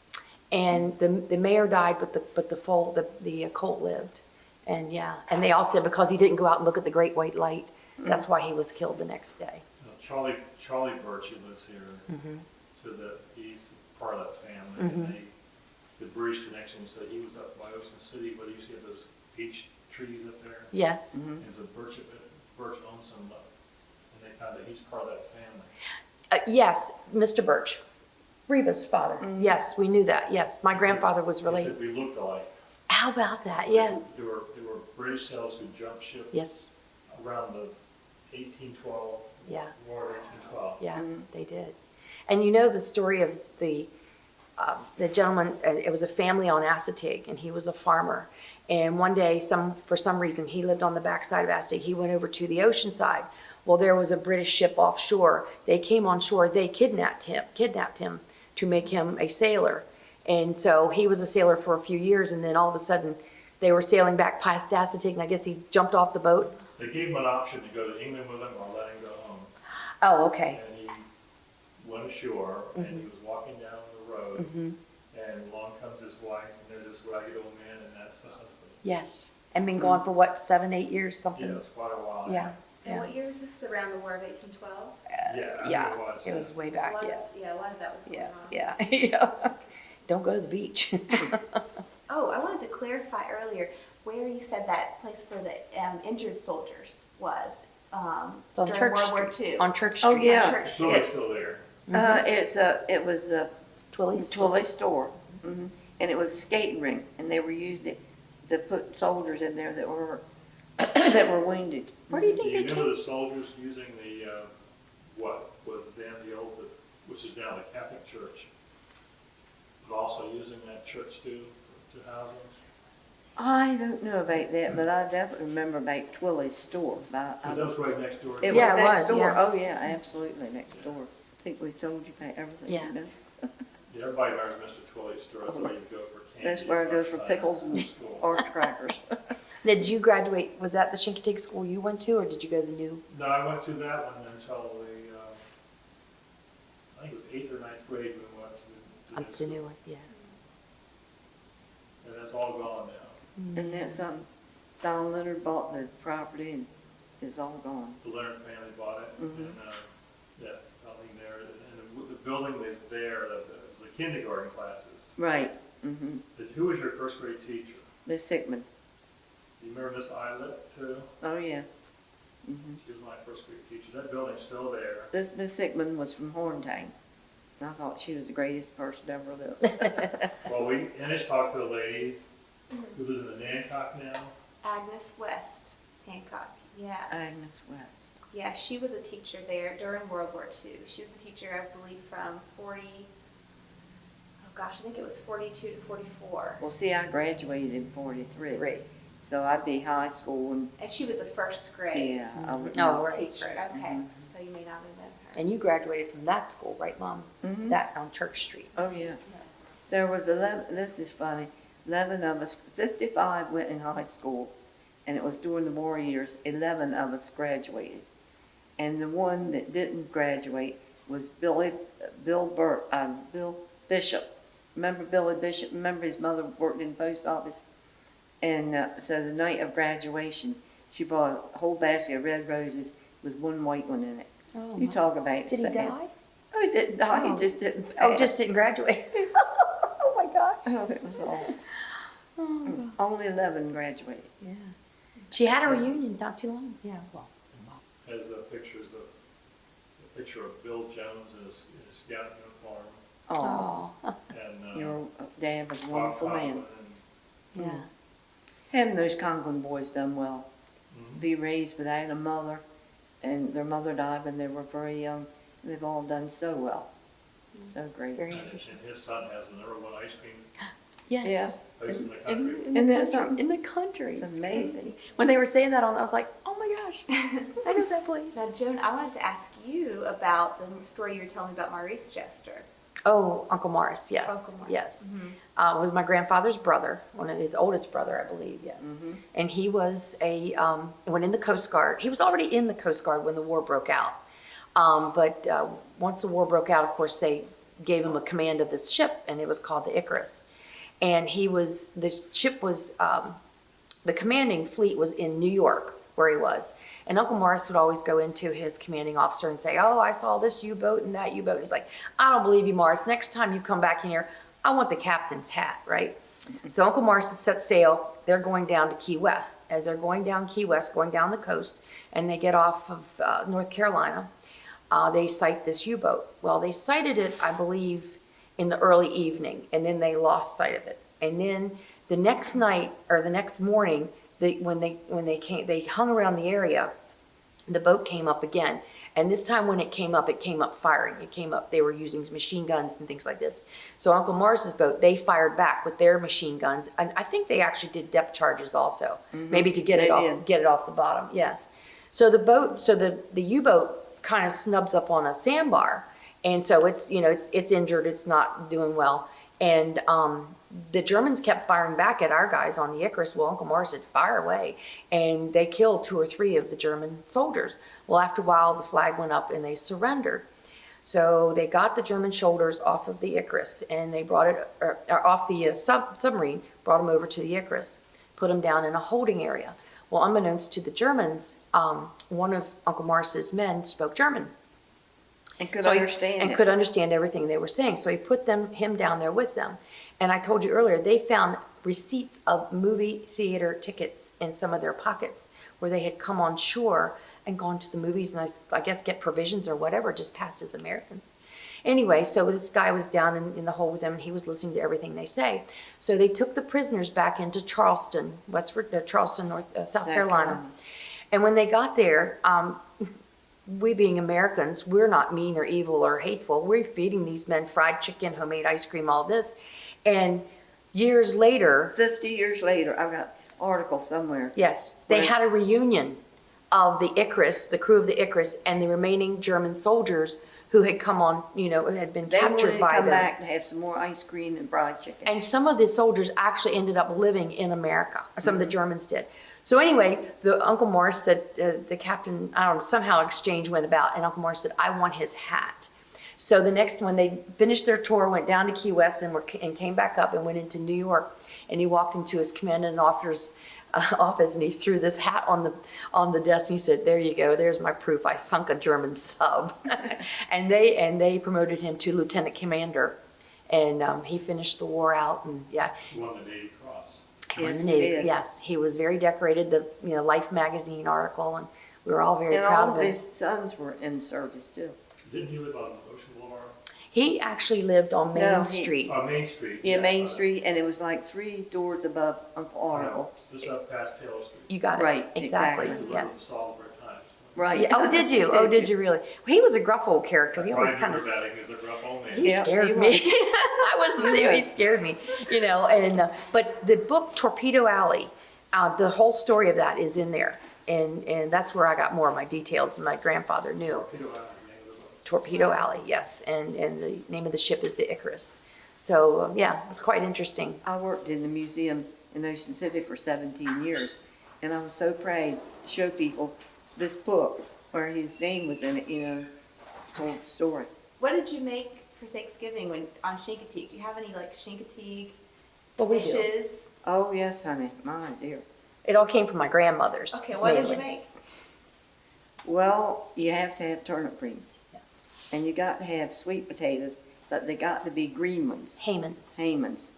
And the mare died, but the colt lived. And yeah, and they all said because he didn't go out and look at the great white light, that's why he was killed the next day. Charlie Birch, who lives here, said that he's part of that family. And the British connection said he was up by Ocean City, but he used to have those peach trees up there. Yes. And so Birch owns some, and they found that he's part of that family. Yes, Mr. Birch, Reba's father. Yes, we knew that. Yes, my grandfather was He related. said we looked alike. How about that? Yeah. There were British sailors who jumped ship Yes. around the 1812 Yeah. War of 1812. Yeah, they did. And you know the story of the gentleman, it was a family on Assateague, and he was a farmer. And one day, for some reason, he lived on the backside of Assateague. He went over to the ocean side. Well, there was a British ship offshore. They came on shore. They kidnapped him to make him a sailor. And so he was a sailor for a few years, and then all of a sudden, they were sailing back past Assateague, and I guess he jumped off the boat. They gave him an option to go to England with him or let him go home. Oh, okay. And he went ashore, and he was walking down the road, and along comes his wife, and there's this ragged old man, and that's the husband. Yes. And been gone for what, 7, 8 years, something? Yeah, it's quite a while. Yeah. And what year was this? Was around the War of 1812? Yeah, I think It was way A back, lot yeah. of, a lot of that was going on. Yeah, yeah. Don't go to the beach. Oh, I wanted to clarify earlier where you said that place for the injured soldiers was It's on during Church World War Street. II. On Church Oh, Street. yeah. On Church It's Street. still there. it was a Twillie's. Twillie's store. And it was a skating rink, and they were using it to put soldiers in there that were that were wounded. Where do you Do think you they remember came? the soldiers using the, what was then the old, which is now the Catholic Church, was also using that church to house them? I don't know about that, but I definitely remember about Twillie's store. Because that was right next door. It Yeah, was it next was, door. yeah. Oh, yeah, absolutely next door. I think we've told you about everything. Yeah. You know? Yeah, everybody remembers Mr. Twillie's store. That's where you go for candy. That's where it goes for lunchtime pickles and after school. orange crackers. Did you graduate, was that the Chincoteague school you went to, or did you go to the new? No, I went to that one until I think it was 8th or 9th grade when we went to The new one, yeah. And that's all gone now. And that's Don Leonard bought the property and it's all gone. The Leonard family bought it, and yeah, nothing there. And the building is there. It was the kindergarten classes. Right. Mm-hmm. Who was your first grade teacher? Miss Sickman. Do you remember Miss Eyelet too? Oh, yeah. Mm-hmm. She was my first grade teacher. That building's still there. This Miss Sickman was from Horntang. I thought she was the greatest person ever lived. Well, Ennis talked to a lady who lives in the Nancock now. Agnes West, Hancock. Yeah. Agnes West. Yeah, she was a teacher there during World War II. She was a teacher, I believe, from 40, oh gosh, I think it was 42 to 44. Well, see, I graduated in 43. Great. So I'd be high school and, And she was a first grade yeah, I would Oh, know. right. teacher. Okay, so you may not have known her. And you graduated from that school, right, Mom? Mhm. That on Church Street. Oh, yeah. There was 11, this is funny, 11 of us, 55 went in high school, and it was during the war years. 11 of us graduated, and the one that didn't graduate was Bill Bishop. Remember Billy Bishop? Remember his mother worked in the post office? And so the night of graduation, she brought a whole basket of red roses with one white one in it. Oh, You my. talk about Did he sad. die? Oh, he didn't die. Oh. He just didn't pass. Oh, just didn't graduate. Oh my gosh. Oh, it was all. Oh, Only 11 graduated. yeah. She had a reunion not too long. Yeah, well, it's been a while. Has a picture of Bill Jones in his scout uniform, Oh, and your dad was a Bob wonderful man. Conklin, Yeah. Having those Conklin boys done well. and Be raised without a mother, and their mother died when they were very young. They've all done so well. So great. Very and interesting. his son has the #1 ice cream Yes. place in the country. Isn't that something? In the country. It's amazing. crazy. When they were saying that, I was like, oh my gosh, I know that place. Now, Joan, I wanted to ask you about the story you were telling me about Maurice Jester. Oh, Uncle Morris, yes. Uncle Morris. Yes. Mhm. Was my grandfather's brother, one of his oldest brother, I believe, yes. And he was went in the Coast Guard. He was already in the Coast Guard when the war broke out. But once the war broke out, of course, they gave him a command of this ship, and it was called the Icarus. And the ship was, the commanding fleet was in New York, where he was. And Uncle Morris would always go into his commanding officer and say, oh, I saw this U-boat and that U-boat. He's like, I don't believe you, Morris. Next time you come back in here, I want the captain's hat, right? So Uncle Morris has set sail. They're going down to Key West. As they're going down Key West, going down the coast, and they get off of North Carolina, they sight this U-boat. Well, they sighted it, I believe, in the early evening, and then they lost sight of it. And then the next night, or the next morning, when they came, they hung around the area. The boat came up again, and this time when it came up firing. It came up. They were using machine guns and things like this. So Uncle Morris's boat, they fired back with their machine guns, and I think they actually did depth charges also, maybe to get They it off, did. get it off the bottom. Yes. So the U-boat kind of snubs up on a sandbar, and so it's injured. It's not doing well, and the Germans kept firing back at our guys on the Icarus. Well, Uncle Morris said, fire away. And they killed 2 or 3 of the German soldiers. Well, after a while, the flag went up and they surrendered. So they got the German soldiers off of the Icarus, and they brought it, off the submarine, brought them over to the Icarus, put them down in a holding area. Well, unbeknownst to the Germans, one of Uncle Morris's men spoke German. And could So he- understand and it. could understand everything they were saying. So he put him down there with them. And I told you earlier, they found receipts of movie theater tickets in some of their pockets where they had come on shore and gone to the movies and I guess get provisions or whatever, just passed as Americans. Anyway, so this guy was down in the hole with them, and he was listening to everything they say. So they took the prisoners back into Charleston, South Carolina. And when they got there, we being Americans, we're not mean or evil or hateful. We're feeding these men fried chicken, homemade ice cream, all this. And years later, 50 years later, I've got an article somewhere. yes, they Right. had a reunion of the Icarus, the crew of the Icarus, and the remaining German soldiers who had come on, had been They wanted captured to by come them. back and have some more ice cream and fried chicken. And some of the soldiers actually ended up living in America. Some of the Germans did. So anyway, the Uncle Morris said, the captain, I don't know, somehow exchange went about, and Uncle Morris said, I want his hat. So the next, when they finished their tour, went down to Key West and came back up and went into New York, and he walked into his commanding officer's office, and he threw this hat on the desk, and he said, there you go, there's my proof, I sunk a German sub. and they promoted him to lieutenant commander, and he finished the war out, and yeah. He won the Navy Cross. He won Yes, the he Navy. did. Yes, he was very decorated, the Life magazine article, and we were all very And proud all of of him. his sons were in service too. Didn't he live on Ocean Boulevard? He actually lived on Main No, he- Street. Main Street. Yeah, yes, Main Street, and it was like 3 doors above Uncle Arnold. Just up past Taylor Street. You got it. Right, Exactly. exactly. I lived in Yes. Salisbury Times. Right. Yeah. Oh, did you? Oh, did you really? Well, he was a gruff old character. He always kind of. He was a gruff old man. He Yeah, scared he me. was. I wasn't there. He scared me. And but the book Torpedo Alley, the whole story of that is in there, and that's where I got more of my details. And my grandfather knew. Torpedo Alley is the name of the book. Torpedo Alley, yes, and the name of the ship is the Icarus. So yeah, it was quite interesting. I worked in the museum in Ocean City for 17 years, And I was so proud to show people this book where his name was in it, you know, told the story. What did you make for Thanksgiving when on Chincoteague? Do you have any like Chincoteague But we do. dishes? Oh, yes, honey, my dear. It all came from my grandmother's. Okay, what did you mainly. make? Well, you have to have turnip greens, Yes. and you got to have sweet potatoes, but they got to be green ones, Haymans. Haymans.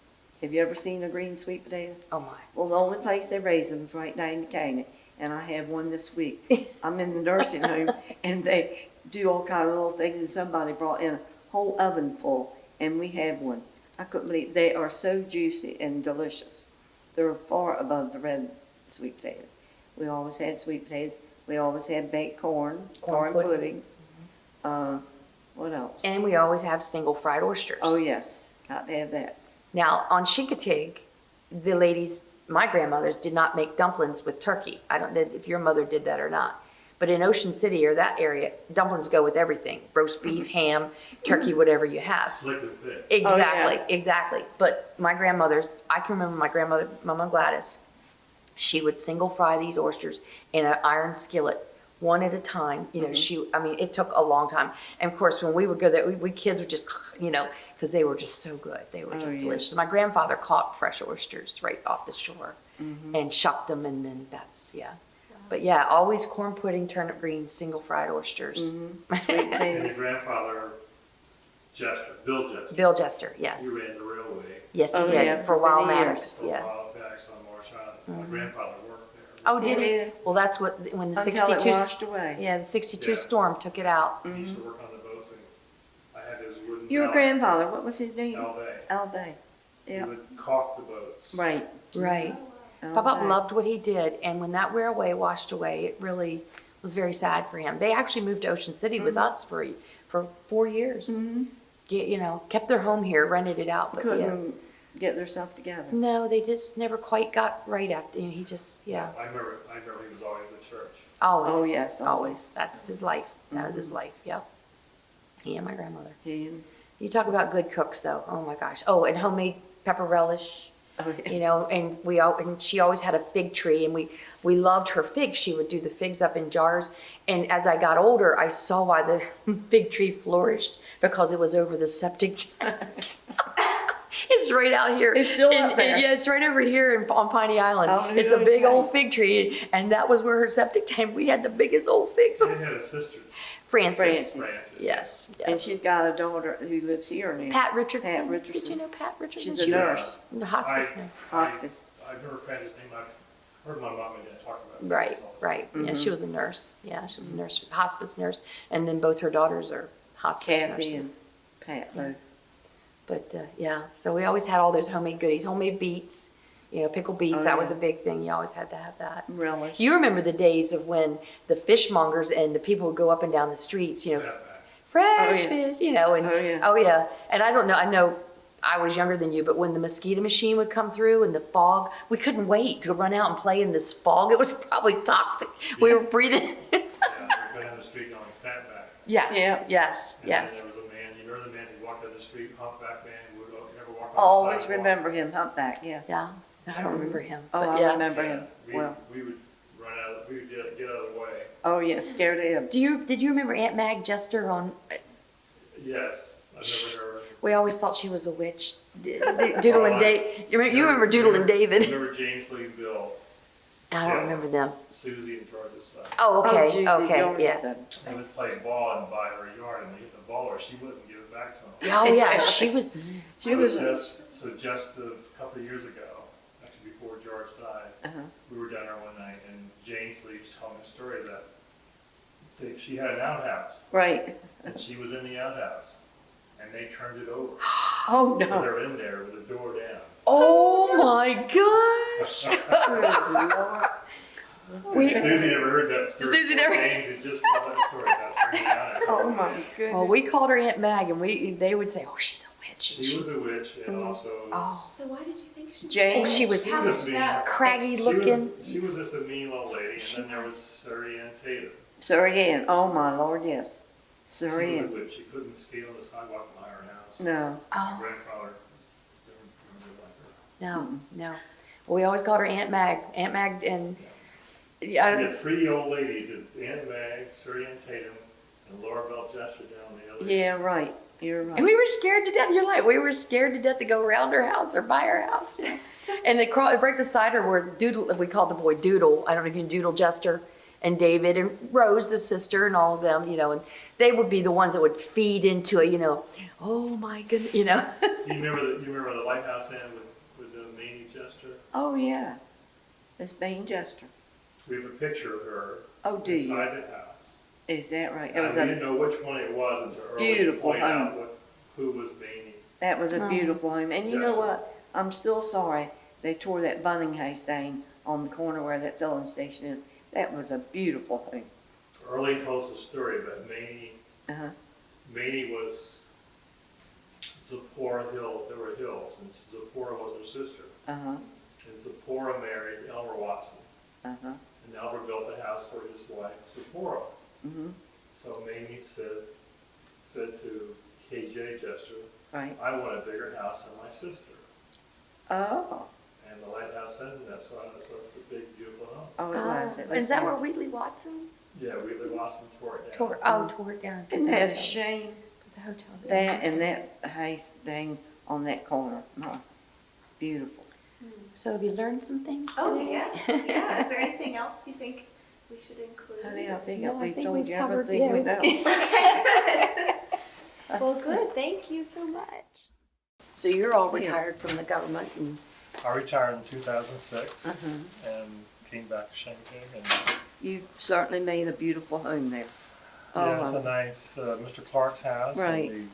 Have you ever seen a green sweet potato? Oh my. Well, the only place they raise them is right down in Buchanan, and I have one this week. I'm in the nursing home, and they do all kind of little things, and somebody brought in a whole oven full, and we had one. I couldn't believe, they are so juicy and delicious. They're far above the red sweet potatoes. We always had sweet potatoes. We always had baked corn Corn pudding. What else? And we always have single fried oysters. Oh, yes, got to have that. Now, on Chincoteague, the ladies, my grandmothers, did not make dumplings with turkey. I don't know if your mother did that or not. But in Ocean City or that area, dumplings go with everything. Roast beef, ham, turkey, whatever you have. Slick and thick. Exactly, Oh, yeah. exactly. But my grandmother's, I can remember my grandmother, Mama Gladys, she would single fry these oysters in an iron skillet, one at a time. You know, I mean, it took a long time. And of course, when we would go there, we kids would just, you know, because they were just so good. They were just yeah. delicious. My grandfather caught fresh oysters right off the shore and shucked them, and then that's, yeah. But yeah, always corn pudding, turnip greens, single fried oysters. Sweet And potato. your grandfather, Jester, Bill Jester. Bill Jester, yes. He ran the railway. Yes, he Oh, did, yeah, for for Wild many years. Maddox, For a yeah. while back on Marsh Island. My grandfather worked there. Oh, did Yeah. it? Well, that's what, when the Until 62, it washed away. yeah, the 62 Yeah. storm took it out. He used to work on the boats, and I had his wooden. Your mallet, grandfather, what was his name? Alvay. Alvay. He Yeah, would caulk the boats. right. Right. Papa Alvay. loved what he did, and when that railway washed away, it really was very sad for him. They actually moved to Ocean City with us for 4 years. You know, kept their home here, rented it out, but yeah. Couldn't get themselves together. No, they just never quite got right after, you know, he just, yeah. I remember he was always at church. Always. Oh, yes, Always. That's his life. That was his life, yep. He and my grandmother. And, You talk about good cooks, though. Oh my gosh. Oh, and homemade pepper relish. oh, yeah. You know, and she always had a fig tree, and we loved her figs. She would do the figs up in jars. And as I got older, I saw why the fig tree flourished, because it was over the septic tank. It's right out here. It's still And- up there. and yeah, it's right over here on Piney Island. Oh, It's a really? big old fig tree, and that was where her septic tank. We had the biggest old figs. And he had a sister, Francis. Francis. Yes. Yes. And she's got a daughter who lives here now. Pat Richardson. Pat Richardson. Did you know Pat Richardson? She's a She was nurse. in the hospice I- nurse. Hospice. I've never Francis' name. I've heard my mom and dad talk about it. Right, so. right. Yeah, she was a nurse. Yeah, she was a nurse, hospice nurse, and then both her daughters are hospice Kathy and nurses. Pat both. But yeah, so we always had all those homemade goodies, homemade beets, you know, pickled beets. Oh, That was a yeah. big thing. You always had to have that. Relish. You remember the days of when the fishmongers and the people would go up and down the streets, you know, Yeah, fresh Oh, yeah. fish, you know, and Oh, yeah. oh yeah. And I don't know, I know I was younger than you, but when the mosquito machine would come through and the fog, we couldn't wait to run out and play in this fog. It was probably toxic. We were breathing. yeah, we've been on the street going fatback. Yes, Yeah. yes, And yes. then there was a man, you remember the man who walked down the street, humpback man, who would never walk on the Always sidewalk? remember him, humpback, yeah. Yeah, I don't remember him, Oh, but I yeah. remember him. Well, We would run out, we would get out of the way. oh, yeah, scared of him. Did you remember Aunt Mag Jester on, Yes, I've never heard. we always thought she was a witch. Doodle and Dave, you remember Doodle and David? Remember James Lee Bill, I don't remember them. Susie and George's son. Oh, Oh, okay, Judy okay, Jordan yeah. said. They would play ball and by her yard, and they hit the ball, or she wouldn't give it back to him. Oh, yeah, she was, She was, So just a couple of years ago, actually before George died, we were down there one night, and James Lee was telling a story that she had an outhouse, right. and she was in the outhouse, and they turned it over. Oh, So no. they're in there with the door down. oh my gosh. We, Susie never heard that story. Susie never- James had just told that story about turning the outhouse Oh, over. my goodness. well, we called her Aunt Mag, and they would say, oh, she's a witch. She was a witch, and also Oh, So why did you think she? oh, James. she was she was just mean. craggy She looking. she was just a mean little lady, and then there was Surrey Ann Tatum. Surrey Ann. Oh, my Lord, yes. She was Surrey a Ann. witch. She couldn't skate on the sidewalk behind her house. No. My Oh, grandfather didn't remember like her. no, no. Well, we always called her Aunt Mag, and Yeah, We had three old ladies, it's Aunt Mag, Sir Ann Tatum, and Laura Bell Jester down the other. Yeah, right. You're right. and we were scared to death. You're like, we were scared to death to go around her house or by her house. And right beside her were Doodle, we called the boy Doodle. I don't know if you know Doodle, Jester, and David, and Rose, the sister, and all of them, and they would be the ones that would feed into it, oh my goodness, You remember the lighthouse inn with the Mamie Jester? Oh, yeah. Miss Bain Jester. We have a picture of her Oh, do you? inside the house. Is that right? It And was we a, didn't know which one it was until early to beautiful point out home. who was Mamie. that was a beautiful home. And you know Jester. what? I'm still sorry they tore that bunning house down on the corner where that filling station is. That was a beautiful home. Early told us a story about Mamie. Uh-huh. Mamie was Zipporah Hill. There were hills, and Zipporah was her sister. Uh-huh. And Zipporah married Elmer Watson. Uh-huh. And Elmer built a house for his wife, Zipporah. Mm-hmm. So Mamie said to KJ Jester, Right. I want a bigger house than my sister. Oh. And the lighthouse inn, that's why it's a big, beautiful home. Oh, it was. It and was is that there. where Wheatley Watson Yeah, Wheatley Watson tore it down. tore it down? Isn't that a shame? Put the hotel down. That and that house dang on that corner. Oh, beautiful. So have you learned some things today? Oh, yeah. Is there anything else you think we should include? Honey, I think No, I we've think told we've you covered- everything we yeah. know. Okay, good. Well, good. Thank you so much. So you're all retired from the government and I retired in 2006 Uh-huh. and came back to Chincoteague. And You've certainly made a beautiful home there. yeah, it's Oh, a nice Mr. Clark's house. Right. And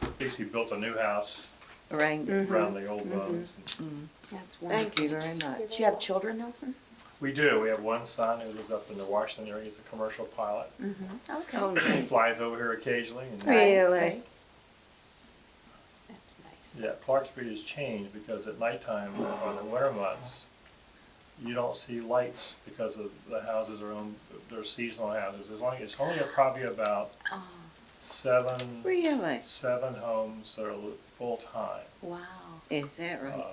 we basically built a new house around it. around the old bones. that's wonderful. Thank you very much. Do you have children, Nelson? We do. We have one son who lives up in the Washington area. He's a commercial pilot. Okay. Oh, He nice. flies over here occasionally. And Really? That's nice. yeah, Clark Street has changed because at nighttime, on the winter months, you don't see lights because of the houses are on, they're seasonal houses. It's only probably about Oh, seven Really? homes that are full time. wow. Is that right?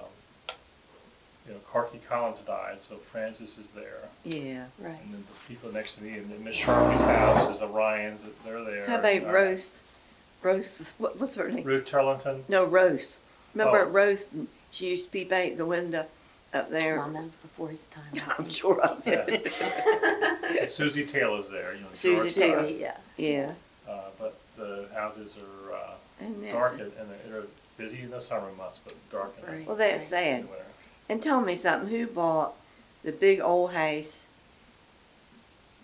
Corky Collins died, so Francis is there. Yeah. Right. And then the people next to me, and then Miss Sharpie's house is the Ryans, they're there. How about Rose? Rose, what was her name? Ruth Turlington. No, Rose. Remember Oh. Rose? She used to peep out the window up there. Mom, that was before his time. I I'm think. sure of it. Yeah. And Susie Taylor's there, Susie George Taylor. side. Susie, yeah. Yeah. But the houses are And that's dark, it. and they're busy in the summer months, but dark in Right. Well, that's the sad. winter. And tell me something. Who bought the big old house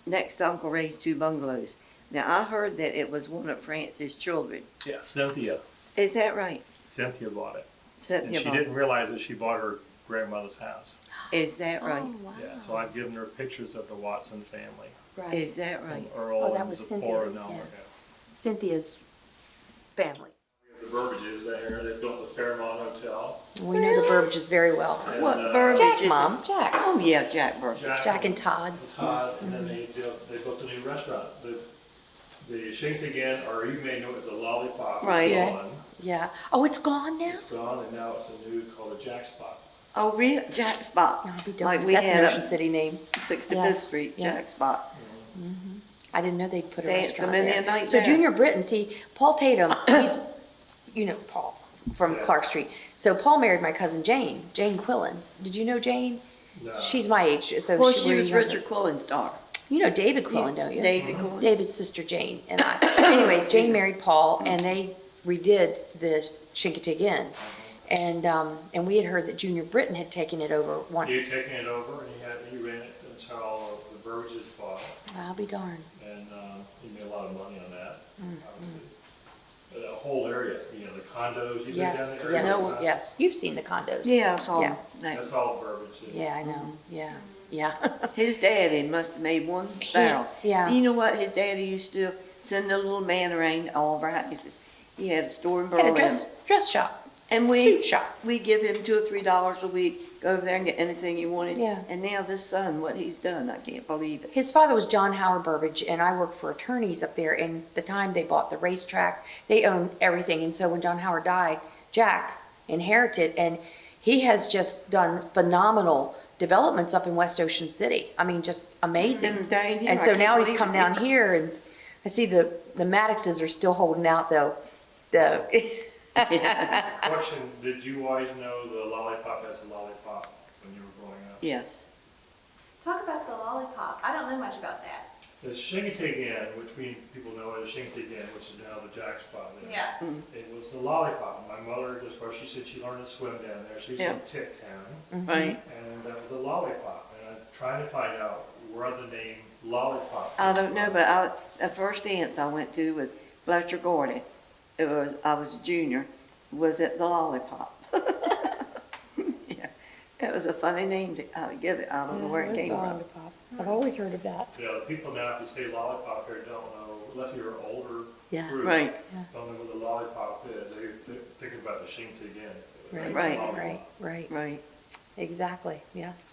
next to Uncle Ray's two bungalows? Now, I heard that it was one of Francis' children. Yeah, Cynthia. Is that right? Cynthia bought it. And Cynthia she bought it. didn't realize that she bought her grandmother's house. Is that right? Oh, wow. Yeah, so I've given her pictures of the Watson family. Right. Is that right? And Earl Oh, that and was Zipporah Cynthia, and Elmer. yeah. Yeah. Cynthia's family. The Burbages there, they built the Fairmont Hotel. We know the Burbages very well. And, What Burbage Jack, is Mom. it? Jack. Oh, yeah, Jack Burbage. Jack and Todd. Todd, and then they built a new restaurant. The Chincoteague Inn, or you may know it as a Lollipop, is Right. Yeah. gone. Yeah. Oh, it's gone now? It's gone, and now it's a new called a Jack Spot. Oh, real Jack Spot. I'll be darned. Like we That's an had Ocean up City name. 65th Yes, Street, yeah. Jack Spot. I didn't know they'd put a Dance restaurant a minute there. a night So there. Junior Britton, see, Paul Tatum, he's, Paul from Yeah. Clark Street. So Paul married my cousin Jane Quillen. Did you know Jane? No. She's my age, so Well, we're she was younger. Richard Quillen's daughter. You know David Quillen, don't you? David Quillen. David's sister Jane and I. Anyway, Jane married Paul, and they redid the Chincoteague Inn. And we had heard that Junior Britton had taken it over once. He had taken it over, and he ran it until the Burbages bought it, I'll be darned. and he made a lot of money on that, obviously. But the whole area, the condos, you've been down Yes, the area? yes, yes. You've seen the condos. Yeah, I saw Yeah. that. That's all Burbage. Yeah, I know. Yeah, yeah. His daddy must have made one barrel. yeah. You know what his daddy used to do? Send a little man around all of our houses. He had a store in Had Berlin. a dress shop. And suit shop. we give him $2 or $3 a week, go over there and get anything you wanted. Yeah. And now this son, what he's done, I can't believe it. His father was John Howard Burbage, and I worked for attorneys up there. And the time they bought the racetrack, they owned everything. And so when John Howard died, Jack inherited, and he has just done phenomenal developments up in West Ocean City. I mean, just amazing. And down here, And I so can't now he's believe come it's down even- here, and I see the Maddoxes are still holding out, though. The Question, did you always know the lollipop as a lollipop when you were growing up? Yes. Talk about the lollipop. I don't know much about that. The Chincoteague Inn, which people know as Chincoteague Inn, which is now the Jack Spot. Yeah. It was the lollipop. My mother, just where she said she learned to swim down there. She's Yeah. from Tick Town, Right. and that was a lollipop. And I'm trying to find out where the name lollipop. I don't know, but the first dance I went to with Fletcher Gordy, I was a junior, was at the Lollipop. Yeah, it was a funny name to give it. I don't know where it came from. I've always heard of that. Yeah, the people now, if you say lollipop here, don't know, unless you're an older Yeah. group. Right. Don't know what the lollipop is. They're thinking about the Chincoteague Inn. Right, Right. right, right. Right. Exactly, yes.